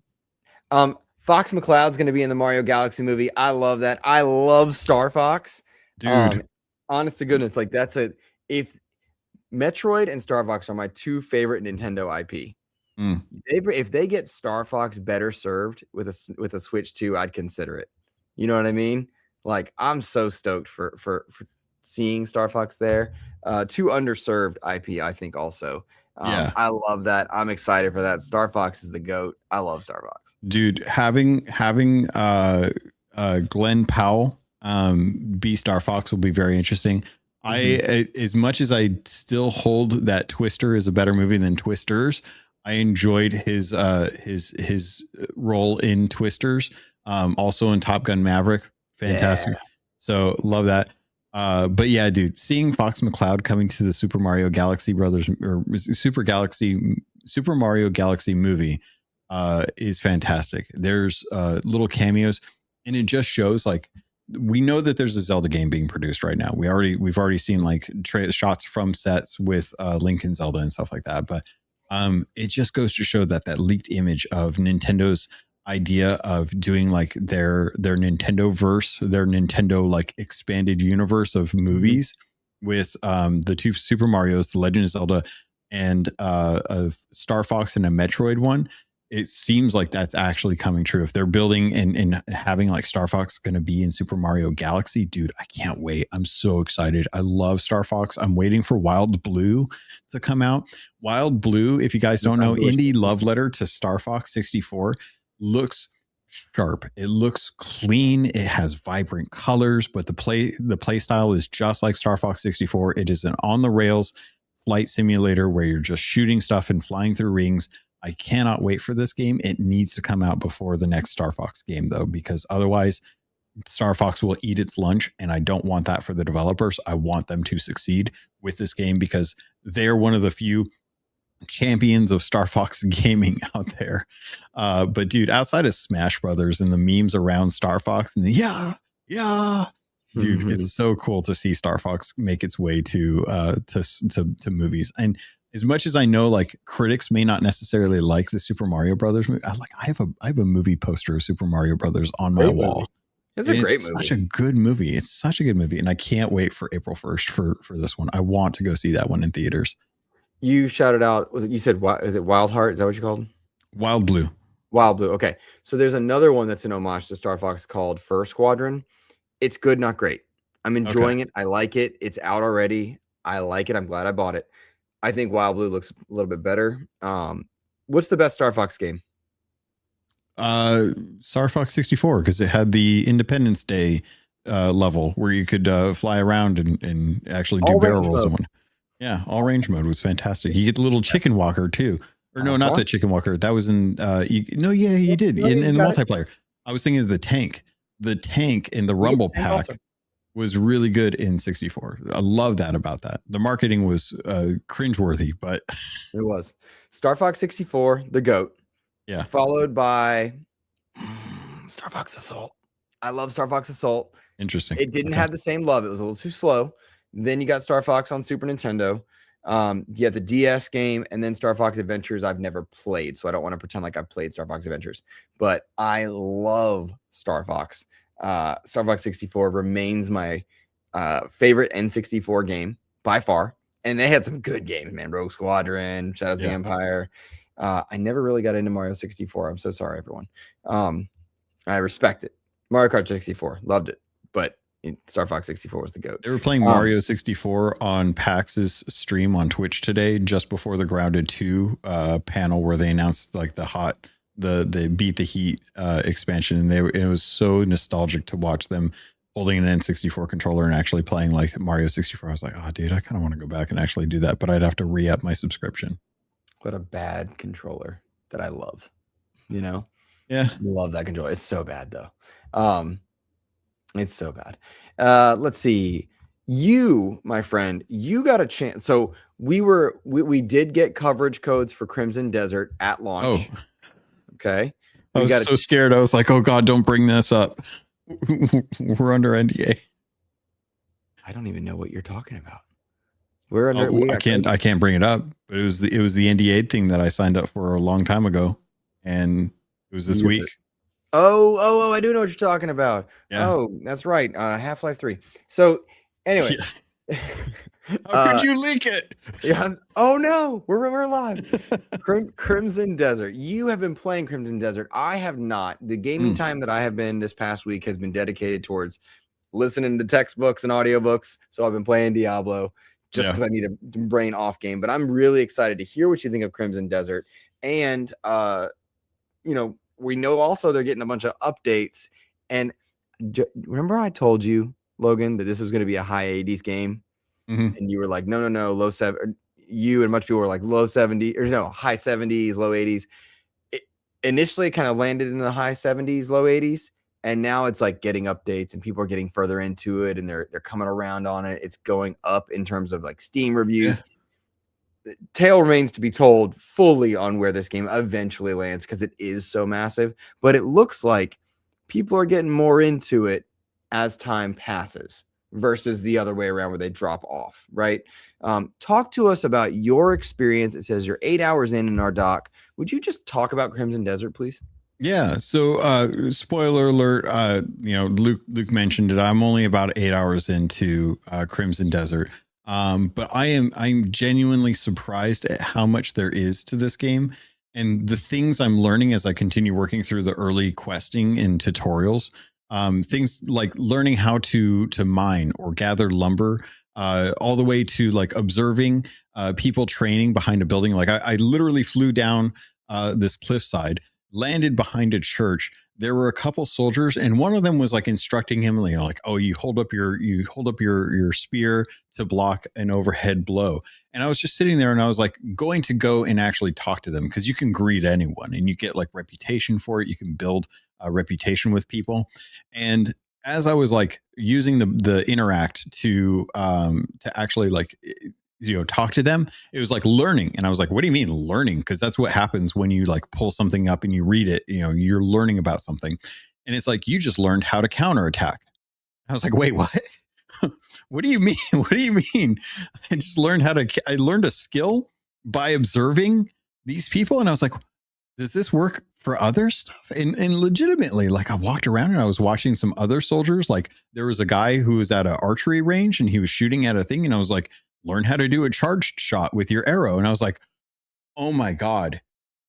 Fox McCloud's going to be in the Mario Galaxy movie. I love that. I love Star Fox. Dude. Honest to goodness, like if Metroid and Star Fox are my two favorite Nintendo IP. Mm. If they get Star Fox better served with a Switch 2, I'd consider it. You know what I mean? Like, I'm so stoked for seeing Star Fox there. Too underserved IP, I think, also. Yeah. I love that. I'm excited for that. Star Fox is the GOAT. I love Star Fox. Dude, having Glenn Powell be Star Fox will be very interesting. As much as I still hold that Twister is a better movie than Twisters, I enjoyed his role in Twisters. Also in Top Gun Maverick, fantastic. Yeah. So love that. But yeah, dude, seeing Fox McCloud coming to the Super Mario Galaxy Brothers or Super Mario Galaxy movie is fantastic. There's little cameos, and it just shows like we know that there's a Zelda game being produced right now. We've already seen like shots from sets with Link and Zelda and stuff like that. But it just goes to show that leaked image of Nintendo's idea of doing like their Nintendo verse, their Nintendo like expanded universe of movies with the two Super Marios, The Legend of Zelda and of Star Fox and a Metroid one. It seems like that's actually coming true. If they're building and having like Star Fox going to be in Super Mario Galaxy, dude, I can't wait. I'm so excited. I love Star Fox. I'm waiting for Wild Blue to come out. Wild Blue, if you guys don't know, indie love letter to Star Fox 64, looks sharp. It looks clean. It has vibrant colors, but the play style is just like Star Fox 64. It is an on the rails flight simulator where you're just shooting stuff and flying through rings. I cannot wait for this game. It needs to come out before the next Star Fox game, though, because otherwise Star Fox will eat its lunch, and I don't want that for the developers. I want them to succeed with this game because they're one of the few champions of Star Fox gaming out there. But dude, outside of Smash Brothers and the memes around Star Fox and dude, it's so cool to see Star Fox make its way to movies. And as much as I know, like critics may not necessarily like the Super Mario Brothers movie, I have a movie poster of Super Mario Brothers on my wall. It's a great movie. Such a good movie. It's such a good movie, and I can't wait for April 1st for this one. I want to go see that one in theaters. You shouted out, you said, is it Wild Heart? Is that what you called? Wild Blue. Wild Blue. Okay. So there's another one that's an homage to Star Fox called Fur Squadron. It's good, not great. I'm enjoying it. I like it. It's out already. I like it. I'm glad I bought it. I think Wild Blue looks a little bit better. What's the best Star Fox game? Star Fox 64, because it had the Independence Day level where you could fly around and actually do barrel rolls in one. Yeah, all range mode was fantastic. You get the little chicken walker too. Or no, not the chicken walker. That was in you did in the multiplayer. I was thinking of the tank. The tank in the Rumble Pack was really good in 64. I love that about that. The marketing was cringeworthy, but it was. Star Fox 64, the GOAT. Yeah. Followed by Star Fox Assault. I love Star Fox Assault. Interesting. It didn't have the same love. It was a little too slow. Then you got Star Fox on Super Nintendo. You have the DS game, and then Star Fox Adventures I've never played, so I don't want to pretend like I've played Star Fox Adventures. But I love Star Fox. Star Fox 64 remains my favorite N64 game by far. And they had some good games, man. Rogue Squadron, Shadows of the Empire. I never really got into Mario 64. I'm so sorry, everyone. I respect it. Mario Kart 64, loved it. But Star Fox 64 was the GOAT. They were playing Mario 64 on PAX's stream on Twitch today, just before the Grounded 2 panel where they announced like the Beat the Heat expansion, and it was so nostalgic to watch them holding an N64 controller and actually playing like Mario 64. I was like, oh, dude, I kind of want to go back and actually do that, but I'd have to re-up my subscription. What a bad controller that I love, you know? Yeah. Love that controller. It's so bad though. It's so bad. Let's see. You, my friend, you got a chance. So we did get coverage codes for Crimson Desert at launch. Oh, okay. I was so scared. I was like, oh God, don't bring this up. We're under NDA. I don't even know what you're talking about. We're under. I can't bring it up, but it was the NDA thing that I signed up for a long time ago, and it was this week. Oh, I do know what you're talking about. Yeah. Oh, that's right. Half-Life 3. So anyway, How could you leak it? Yeah. Oh no, we're live. Crimson Desert. You have been playing Crimson Desert. I have not. The gaming time that I have been this past week has been dedicated towards listening to textbooks and audiobooks. So I've been playing Diablo just because I need a brain off game. But I'm really excited to hear what you think of Crimson Desert. And we know also they're getting a bunch of updates. And remember I told you, Logan, that this was going to be a high 80s game? And you were like, no, low 7. You and much people were like low 70 or no, high 70s, low 80s. Initially, it kind of landed in the high 70s, low 80s, and now it's like getting updates and people are getting further into it and they're coming around on it. It's going up in terms of like Steam reviews. Tale remains to be told fully on where this game eventually lands because it is so massive. But it looks like people are getting more into it as time passes versus the other way around where they drop off, right? Talk to us about your experience. It says you're 8 hours in our doc. Would you just talk about Crimson Desert, please? Yeah. So, spoiler alert. Luke mentioned it. I'm only about 8 hours into Crimson Desert. But I'm genuinely surprised at how much there is to this game and the things I'm learning as I continue working through the early questing and tutorials. Things like learning how to mine or gather lumber, all the way to like observing people training behind a building. Like I literally flew down this cliffside, landed behind a church. There were a couple soldiers, and one of them was like instructing him, like, oh, you hold up your spear to block an overhead blow. And I was just sitting there, and I was like, going to go and actually talk to them because you can greet anyone, and you get like reputation for it. You can build a reputation with people. And as I was like using the interact to actually like talk to them, it was like learning. And I was like, what do you mean learning? Because that's what happens when you like pull something up and you read it, you're learning about something. And it's like, you just learned how to counterattack. I was like, wait, what? What do you mean? What do you mean? I learned a skill by observing these people. And I was like, does this work for other stuff? And legitimately, like I walked around and I was watching some other soldiers. Like there was a guy who was at an archery range and he was shooting at a thing. And I was like, learn how to do a charged shot with your arrow. And I was like, oh my God,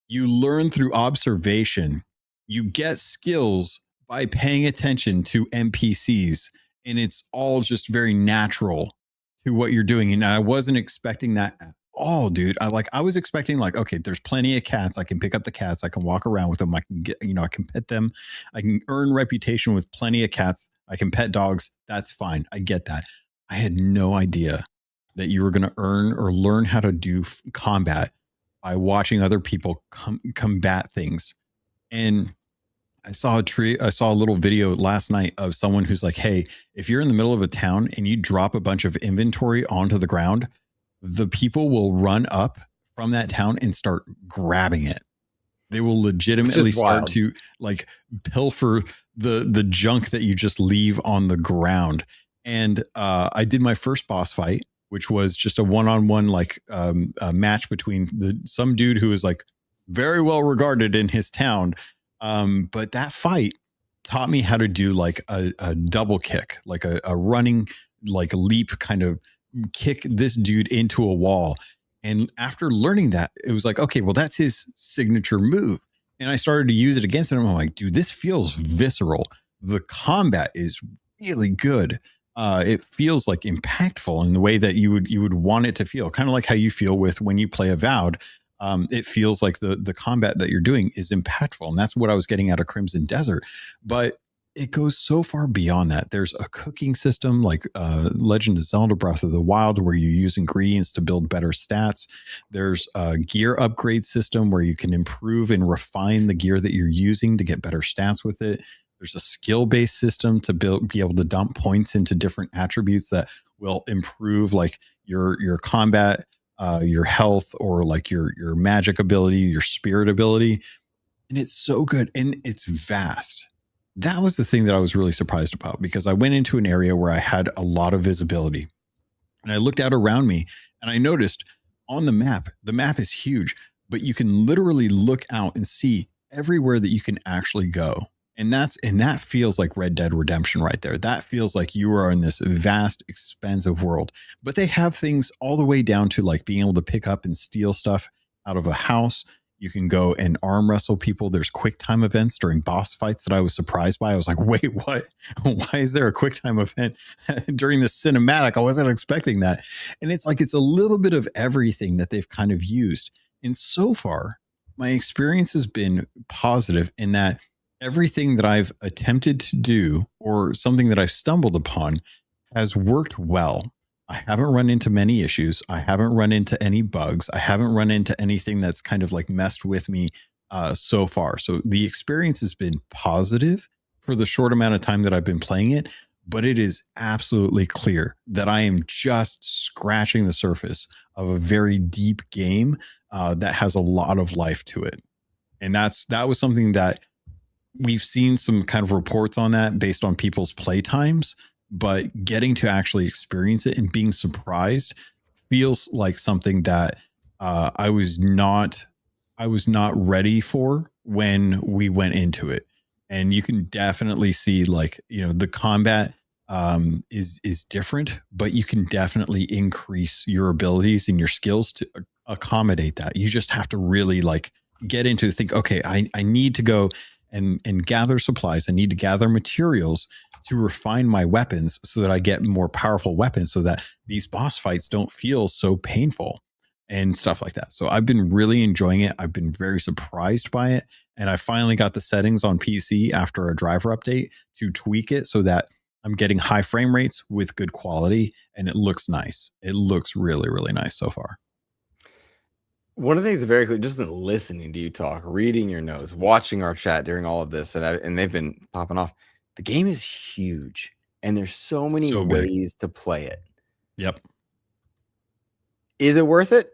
you learn through observation. You get skills by paying attention to NPCs. And it's all just very natural to what you're doing. And I wasn't expecting that at all, dude. I was expecting like, okay, there's plenty of cats. I can pick up the cats. I can walk around with them. I can get, I can pet them. I can earn reputation with plenty of cats. I can pet dogs. That's fine. I get that. I had no idea that you were going to earn or learn how to do combat by watching other people combat things. And I saw a little video last night of someone who's like, hey, if you're in the middle of a town and you drop a bunch of inventory onto the ground, the people will run up from that town and start grabbing it. They will legitimately start to like pilfer the junk that you just leave on the ground. And I did my first boss fight, which was just a one-on-one like a match between some dude who is like very well regarded in his town. But that fight taught me how to do like a double kick, like a running, like a leap kind of kick this dude into a wall. And after learning that, it was like, okay, well, that's his signature move. And I started to use it against him. I'm like, dude, this feels visceral. The combat is really good. It feels like impactful in the way that you would want it to feel, kind of like how you feel with when you play Avowed. It feels like the combat that you're doing is impactful, and that's what I was getting out of Crimson Desert. But it goes so far beyond that. There's a cooking system like Legend of Zelda Breath of the Wild where you use ingredients to build better stats. There's a gear upgrade system where you can improve and refine the gear that you're using to get better stats with it. There's a skill-based system to be able to dump points into different attributes that will improve like your combat, your health, or like your magic ability, your spirit ability. And it's so good. And it's vast. That was the thing that I was really surprised about, because I went into an area where I had a lot of visibility and I looked out around me and I noticed on the map is huge, but you can literally look out and see everywhere that you can actually go. And that feels like Red Dead Redemption right there. That feels like you are in this vast, expensive world. But they have things all the way down to like being able to pick up and steal stuff out of a house. You can go and arm wrestle people. There's quick time events during boss fights that I was surprised by. I was like, wait, what? Why is there a quick time event during this cinematic? I wasn't expecting that. And it's like, it's a little bit of everything that they've kind of used. And so far, my experience has been positive in that everything that I've attempted to do or something that I've stumbled upon has worked well. I haven't run into many issues. I haven't run into any bugs. I haven't run into anything that's kind of like messed with me so far. So the experience has been positive for the short amount of time that I've been playing it, but it is absolutely clear that I am just scratching the surface of a very deep game that has a lot of life to it. And that was something that we've seen some kind of reports on that based on people's play times, but getting to actually experience it and being surprised feels like something that I was not ready for when we went into it. And you can definitely see like, the combat is different, but you can definitely increase your abilities and your skills to accommodate that. You just have to really like get into think, okay, I need to go and gather supplies. I need to gather materials to refine my weapons so that I get more powerful weapons so that these boss fights don't feel so painful and stuff like that. So I've been really enjoying it. I've been very surprised by it. And I finally got the settings on PC after a driver update to tweak it so that I'm getting high frame rates with good quality, and it looks nice. It looks really, really nice so far. One of the things very clear, just in listening to you talk, reading your notes, watching our chat during all of this, and they've been popping off. The game is huge, and there's so many ways to play it. Yep. Is it worth it?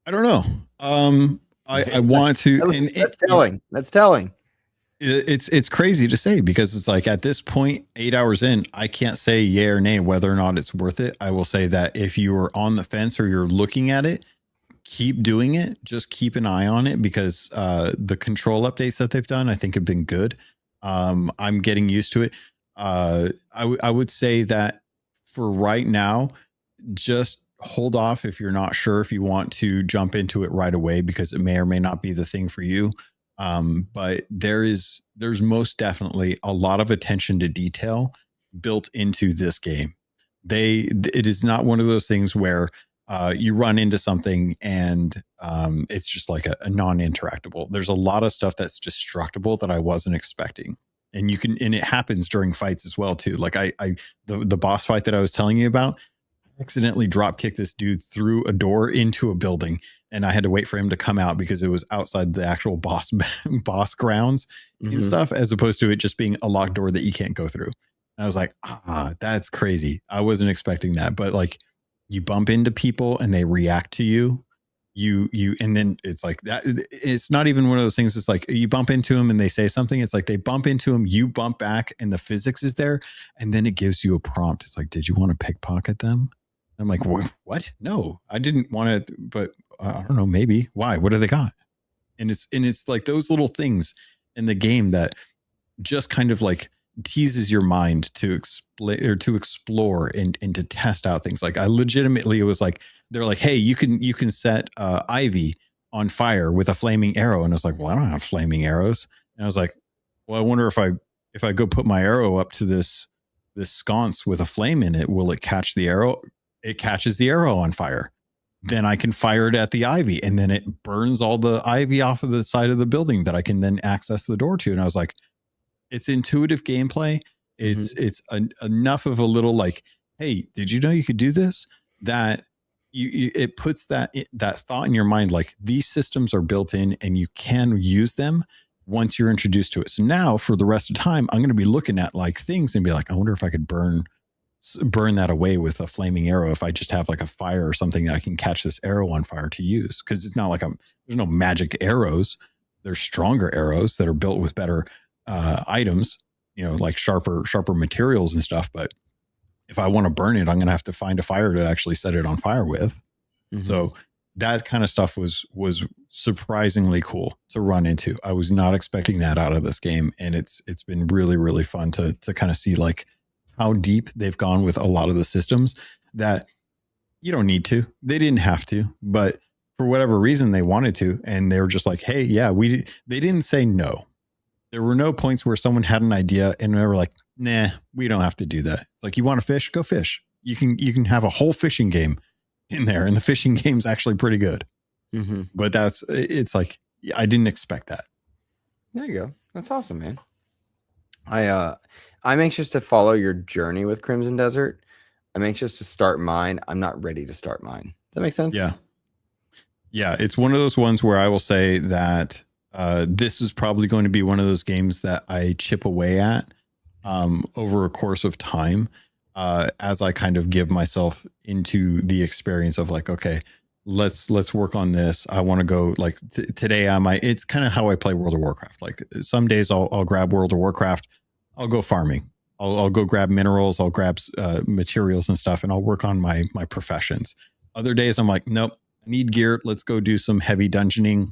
I don't know. I want to. That's telling. That's telling. It's crazy to say because it's like at this point, 8 hours in, I can't say yay or nay whether or not it's worth it. I will say that if you are on the fence or you're looking at it, keep doing it. Just keep an eye on it because the control updates that they've done, I think, have been good. I'm getting used to it. I would say that for right now, just hold off if you're not sure if you want to jump into it right away because it may or may not be the thing for you. But there's most definitely a lot of attention to detail built into this game. It is not one of those things where you run into something and it's just like a non-interactable. There's a lot of stuff that's destructible that I wasn't expecting. And it happens during fights as well too. Like the boss fight that I was telling you about, I accidentally drop kicked this dude through a door into a building, and I had to wait for him to come out because it was outside the actual boss grounds and stuff, as opposed to it just being a locked door that you can't go through. And I was like, that's crazy. I wasn't expecting that. But like, you bump into people and they react to you. And then it's like that. It's not even one of those things. It's like you bump into them and they say something. It's like they bump into them, you bump back, and the physics is there. And then it gives you a prompt. It's like, did you want to pickpocket them? I'm like, what? No, I didn't want to, but I don't know, maybe. Why? What do they got? And it's like those little things in the game that just kind of like teases your mind to explain or to explore and to test out things. Like I legitimately, it was like, they're like, hey, you can set Ivy on fire with a flaming arrow. And I was like, well, I don't have flaming arrows. And I was like, well, I wonder if I go put my arrow up to this sconce with a flame in it, will it catch the arrow? It catches the arrow on fire. Then I can fire it at the ivy, and then it burns all the ivy off of the side of the building that I can then access the door to. And I was like, it's intuitive gameplay. It's enough of a little like, hey, did you know you could do this? That it puts that thought in your mind, like these systems are built in and you can use them once you're introduced to it. So now for the rest of the time, I'm going to be looking at like things and be like, I wonder if I could burn that away with a flaming arrow if I just have like a fire or something that I can catch this arrow on fire to use. Because it's not like there's no magic arrows. There's stronger arrows that are built with better items, like sharper materials and stuff. But if I want to burn it, I'm going to have to find a fire to actually set it on fire with. So that kind of stuff was surprisingly cool to run into. I was not expecting that out of this game, and it's been really, really fun to kind of see like how deep they've gone with a lot of the systems that you don't need to. They didn't have to, but for whatever reason they wanted to, and they were just like, hey, yeah, they didn't say no. There were no points where someone had an idea and they were like, nah, we don't have to do that. It's like, you want to fish? Go fish. You can have a whole fishing game in there, and the fishing game's actually pretty good. Mm-hmm. But it's like, I didn't expect that. There you go. That's awesome, man. I'm anxious to follow your journey with Crimson Desert. I'm anxious to start mine. I'm not ready to start mine. Does that make sense? Yeah. Yeah. It's one of those ones where I will say that this is probably going to be one of those games that I chip away at over a course of time as I kind of give myself into the experience of like, okay, let's work on this. I want to go like today. It's kind of how I play World of Warcraft. Like some days I'll grab World of Warcraft. I'll go farming. I'll go grab minerals. I'll grab materials and stuff, and I'll work on my professions. Other days I'm like, nope, I need gear. Let's go do some heavy dungeoning.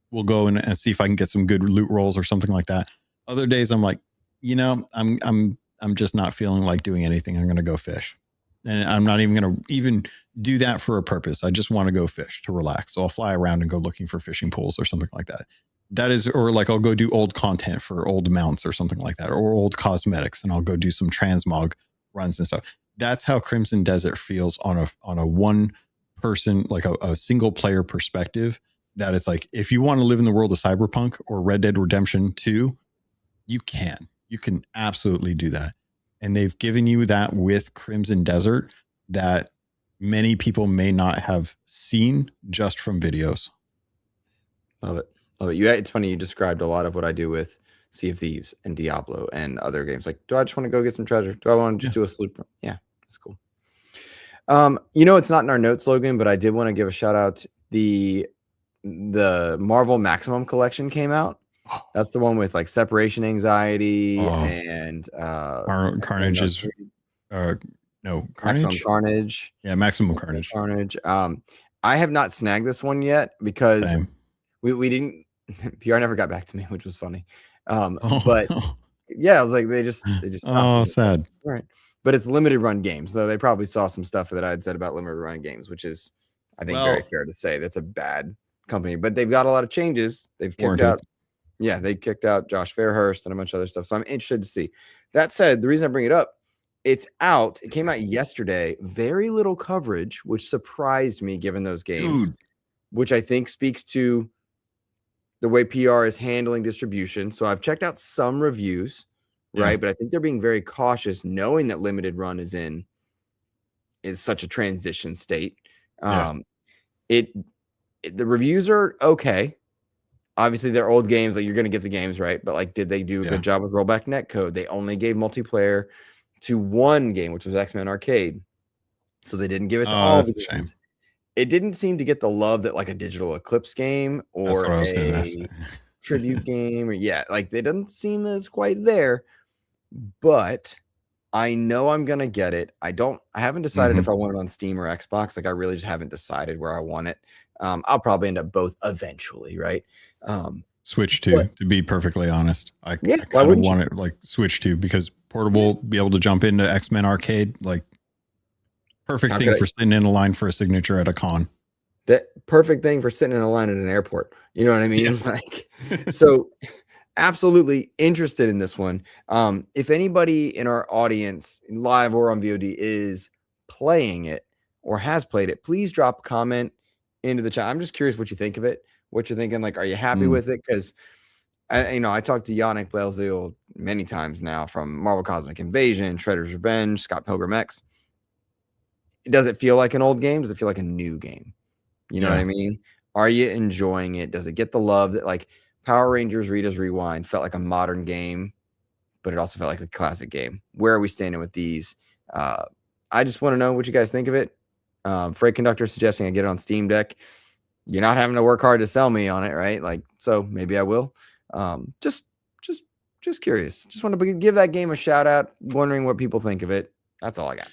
We'll go and see if I can get some good loot rolls or something like that. Other days I'm like, I'm just not feeling like doing anything. I'm going to go fish. And I'm not even going to even do that for a purpose. I just want to go fish to relax. So I'll fly around and go looking for fishing pools or something like that. That is, or like I'll go do old content for old mounts or something like that, or old cosmetics, and I'll go do some transmog runs and stuff. That's how Crimson Desert feels on a one person, like a single player perspective. That it's like, if you want to live in the world of Cyberpunk or Red Dead Redemption 2, you can absolutely do that. And they've given you that with Crimson Desert that many people may not have seen just from videos. Love it. Love it. It's funny. You described a lot of what I do with Sea of Thieves and Diablo and other games. Like, do I just want to go get some treasure? Do I want to just do a sloop run? Yeah, that's cool. It's not in our notes, Logan, but I did want to give a shout out. The Marvel Maximum Collection came out. That's the one with like separation anxiety and Carnage is Carnage. Maximum Carnage. Yeah, Maximum Carnage. I have not snagged this one yet because we didn't. PR never got back to me, which was funny. But yeah, I was like, they just sad. Right. But it's limited run games, so they probably saw some stuff that I had said about limited run games, which is, I think, very fair to say. That's a bad company, but they've got a lot of changes. They've kicked out. Yeah, they kicked out Josh Fairhurst and a bunch of other stuff. So I'm interested to see. That said, the reason I bring it up, it's out. It came out yesterday. Very little coverage, which surprised me given those games, which I think speaks to the way PR is handling distribution. So I've checked out some reviews, right? But I think they're being very cautious, knowing that limited run is such a transition state. The reviews are okay. Obviously, they're old games. Like, you're going to get the games right, but like, did they do a good job with rollback netcode? They only gave multiplayer to one game, which was X-Men Arcade, so they didn't give it to all the games. It didn't seem to get the love that like a Digital Eclipse game or a tribute game, or like they didn't seem as quite there. But I know I'm gonna get it. I haven't decided if I want it on Steam or Xbox. Like, I really just haven't decided where I want it. I'll probably end up both eventually, right? Switch to be perfectly honest. I kind of want it like Switch to, because portable, be able to jump into X-Men Arcade, like perfect thing for sitting in a line for a signature at a con. That perfect thing for sitting in a line at an airport. You know what I mean? Like, so absolutely interested in this one. If anybody in our audience, live or on VOD, is playing it or has played it, please drop a comment into the chat. I'm just curious what you think of it, what you're thinking. Like, are you happy with it? Because I talked to Yannick Blailzil many times now from Marvel Cosmic Invasion, Shredder's Revenge, Scott Pilgrim X. Does it feel like an old game? Does it feel like a new game? You know what I mean? Are you enjoying it? Does it get the love that like Power Rangers Rita's Rewind felt like a modern game, but it also felt like a classic game? Where are we standing with these? I just want to know what you guys think of it. Freight Conductor suggesting I get it on Steam Deck. You're not having to work hard to sell me on it, right? Like, so maybe I will. Just curious. Just want to give that game a shout out. Wondering what people think of it. That's all I got.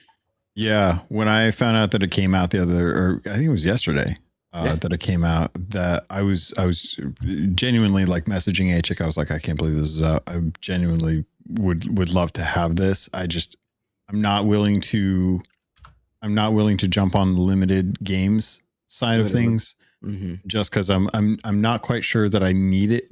Yeah, when I found out that it came out I think it was yesterday, Yeah. that it came out, that I was genuinely like messaging a chick. I was like, I can't believe this is out. I genuinely would love to have this. I'm not willing to jump on the limited games side of things, just because I'm not quite sure that I need it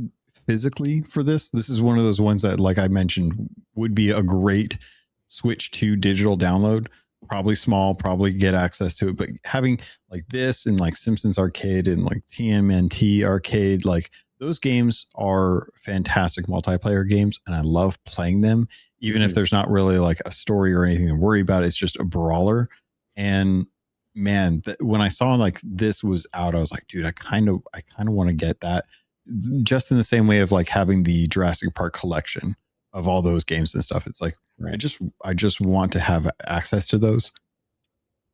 physically for this. This is one of those ones that, like I mentioned, would be a great Switch 2 digital download. Probably small, probably get access to it, but having like this and like Simpsons Arcade and like TMNT Arcade, like those games are fantastic multiplayer games, and I love playing them, even if there's not really like a story or anything to worry about. It's just a brawler. And man, when I saw like this was out, I was like, dude, I kind of want to get that, just in the same way of like having the Jurassic Park collection of all those games and stuff. It's like, right. I just want to have access to those.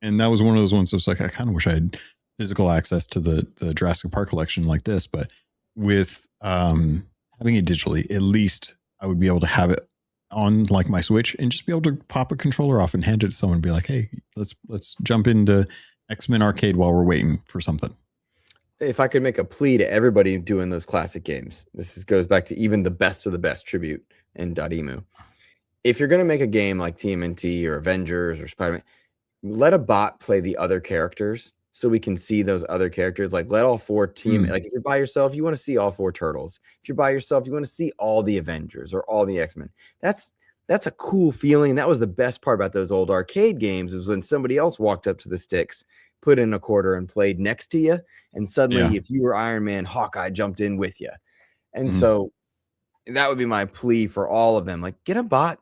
And that was one of those ones that was like, I kind of wish I had physical access to the Jurassic Park collection like this, but with having it digitally, at least I would be able to have it on like my Switch and just be able to pop a controller off and hand it to someone and be like, hey, let's jump into X-Men Arcade while we're waiting for something. If I could make a plea to everybody doing those classic games, goes back to even the best of the best tribute in .emu. If you're going to make a game like TMNT or Avengers or Spider-Man, let a bot play the other characters so we can see those other characters. Like, let all four team. Like, if you're by yourself, you want to see all four Turtles. If you're by yourself, you want to see all the Avengers or all the X-Men. That's a cool feeling. That was the best part about those old arcade games, was when somebody else walked up to the sticks, put in a quarter and played next to you. And suddenly, if you were Iron Man, Hawkeye jumped in with you. And so that would be my plea for all of them. Like, get a bot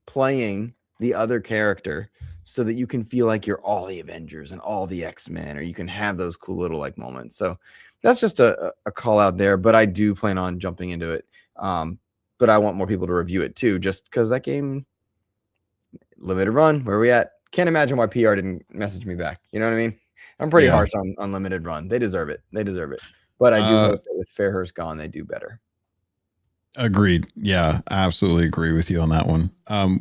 playing the other character so that you can feel like you're all the Avengers and all the X-Men, or you can have those cool little like moments. So that's just a call out there, but I do plan on jumping into it. But I want more people to review it too, just because that game, limited run, where are we at? Can't imagine why PR didn't message me back. You know what I mean? I'm pretty harsh on Unlimited Run. They deserve it. But I do hope that with Fairhurst gone, they do better. Agreed. Yeah, absolutely agree with you on that one.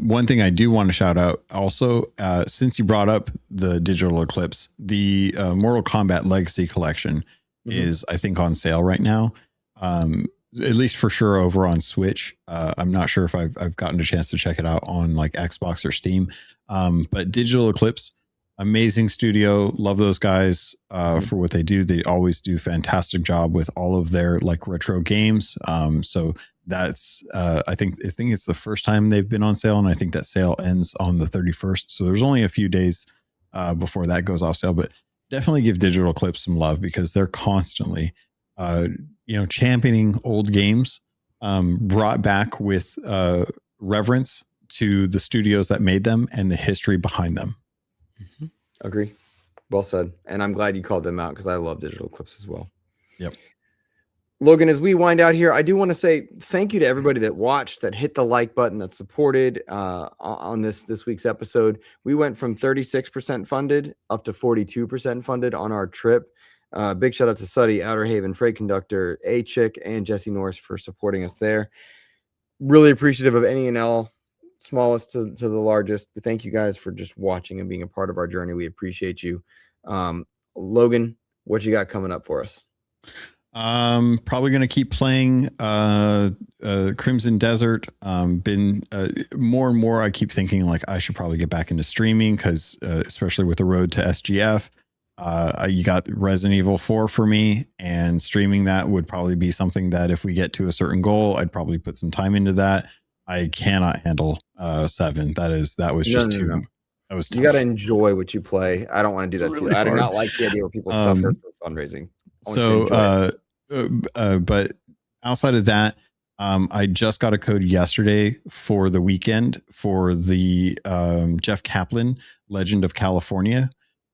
One thing I do want to shout out also, since you brought up the Digital Eclipse, the Mortal Kombat Legacy Collection is, I think, on sale right now. At least for sure over on Switch. I'm not sure if I've gotten a chance to check it out on like Xbox or Steam. But Digital Eclipse, amazing studio. Love those guys for what they do. They always do a fantastic job with all of their like retro games. So that's I think it's the first time they've been on sale, and I think that sale ends on the 31st. So there's only a few days before that goes off sale, but definitely give Digital Eclipse some love, because they're constantly championing old games, brought back with reverence to the studios that made them and the history behind them. Agree. Well said. And I'm glad you called them out, because I love Digital Eclipse as well. Yep. Logan, as we wind out here, I do want to say thank you to everybody that watched, that hit the like button, that supported on this week's episode. We went from 36% funded up to 42% funded on our trip. Big shout out to Suddy, Outer Haven, Freight Conductor, A-Chick, and Jesse Norris for supporting us there. Really appreciative of any and all, smallest to the largest. But thank you guys for just watching and being a part of our journey. We appreciate you. Logan, what you got coming up for us? Probably going to keep playing Crimson Desert. Been more and more, I keep thinking like I should probably get back into streaming, because especially with the road to SGF. You got Resident Evil 4 for me, and streaming that would probably be something that if we get to a certain goal, I'd probably put some time into that. I cannot handle 7. That was just too. No. That was tough. You got to enjoy what you play. I don't want to do that really too. I do not like the idea where people suffer for fundraising. But outside of that, I just got a code yesterday for the weekend for the Jeff Kaplan Legend of California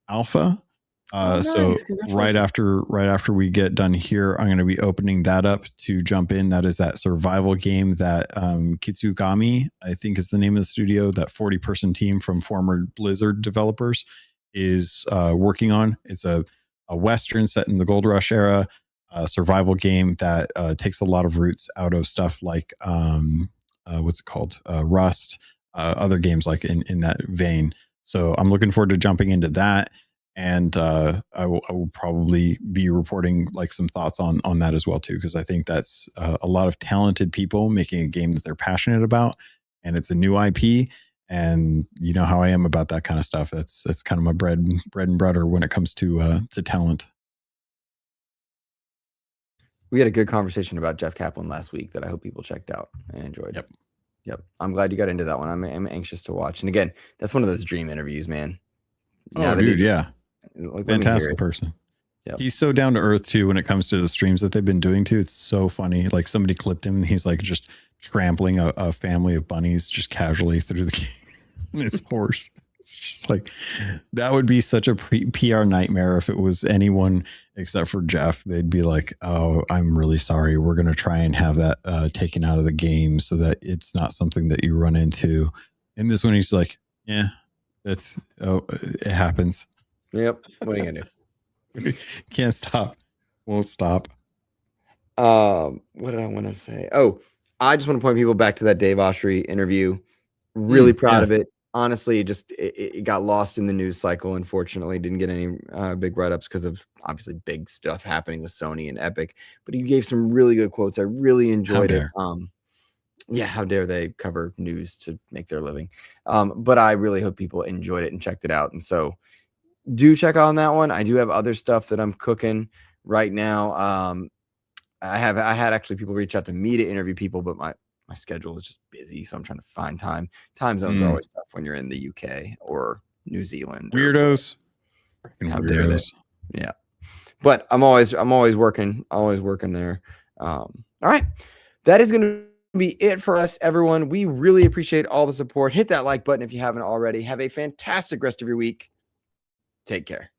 alpha. Nice. So right after we get done here, I'm going to be opening that up to jump in. That is that survival game that Kitsugami, I think is the name of the studio, that 40-person team from former Blizzard developers is working on. It's a Western set in the Gold Rush era, survival game that takes a lot of roots out of stuff like what's it called? Rust, other games like in that vein. So I'm looking forward to jumping into that. And I will probably be reporting like some thoughts on that as well too, because I think that's a lot of talented people making a game that they're passionate about, and it's a new IP. And you know how I am about that kind of stuff. That's kind of my bread and butter when it comes to talent. We had a good conversation about Jeff Kaplan last week that I hope people checked out and enjoyed. Yep. I'm glad you got into that one. I'm anxious to watch. And again, that's one of those dream interviews, man. Oh, dude, yeah. Like, fantastic person. Yep. He's so down to earth too when it comes to the streams that they've been doing too. It's so funny. Like somebody clipped him and he's like just trampling a family of bunnies just casually through the game and his horse. It's just like, that would be such a PR nightmare if it was anyone except for Jeff. They'd be like, oh, I'm really sorry. We're going to try and have that taken out of the game so that it's not something that you run into. And this one, he's like, yeah, it happens. Yep. What are you going to do? Can't stop. Won't stop. What did I want to say? Oh, I just want to point people back to that Dave Oshry interview. Really proud of it. Honestly, just it got lost in the news cycle. Unfortunately, didn't get any big write-ups because of obviously big stuff happening with Sony and Epic. But he gave some really good quotes. I really enjoyed it. Yeah, how dare they cover news to make their living? But I really hope people enjoyed it and checked it out. And so do check out on that one. I do have other stuff that I'm cooking right now. I had actually people reach out to me to interview people, but my schedule is just busy, so I'm trying to find time. Time zones are always tough when you're in the UK or New Zealand. Weirdos. How dare they? Yeah, but I'm always working there. All right, that is going to be it for us, everyone. We really appreciate all the support. Hit that like button if you haven't already. Have a fantastic rest of your week. Take care.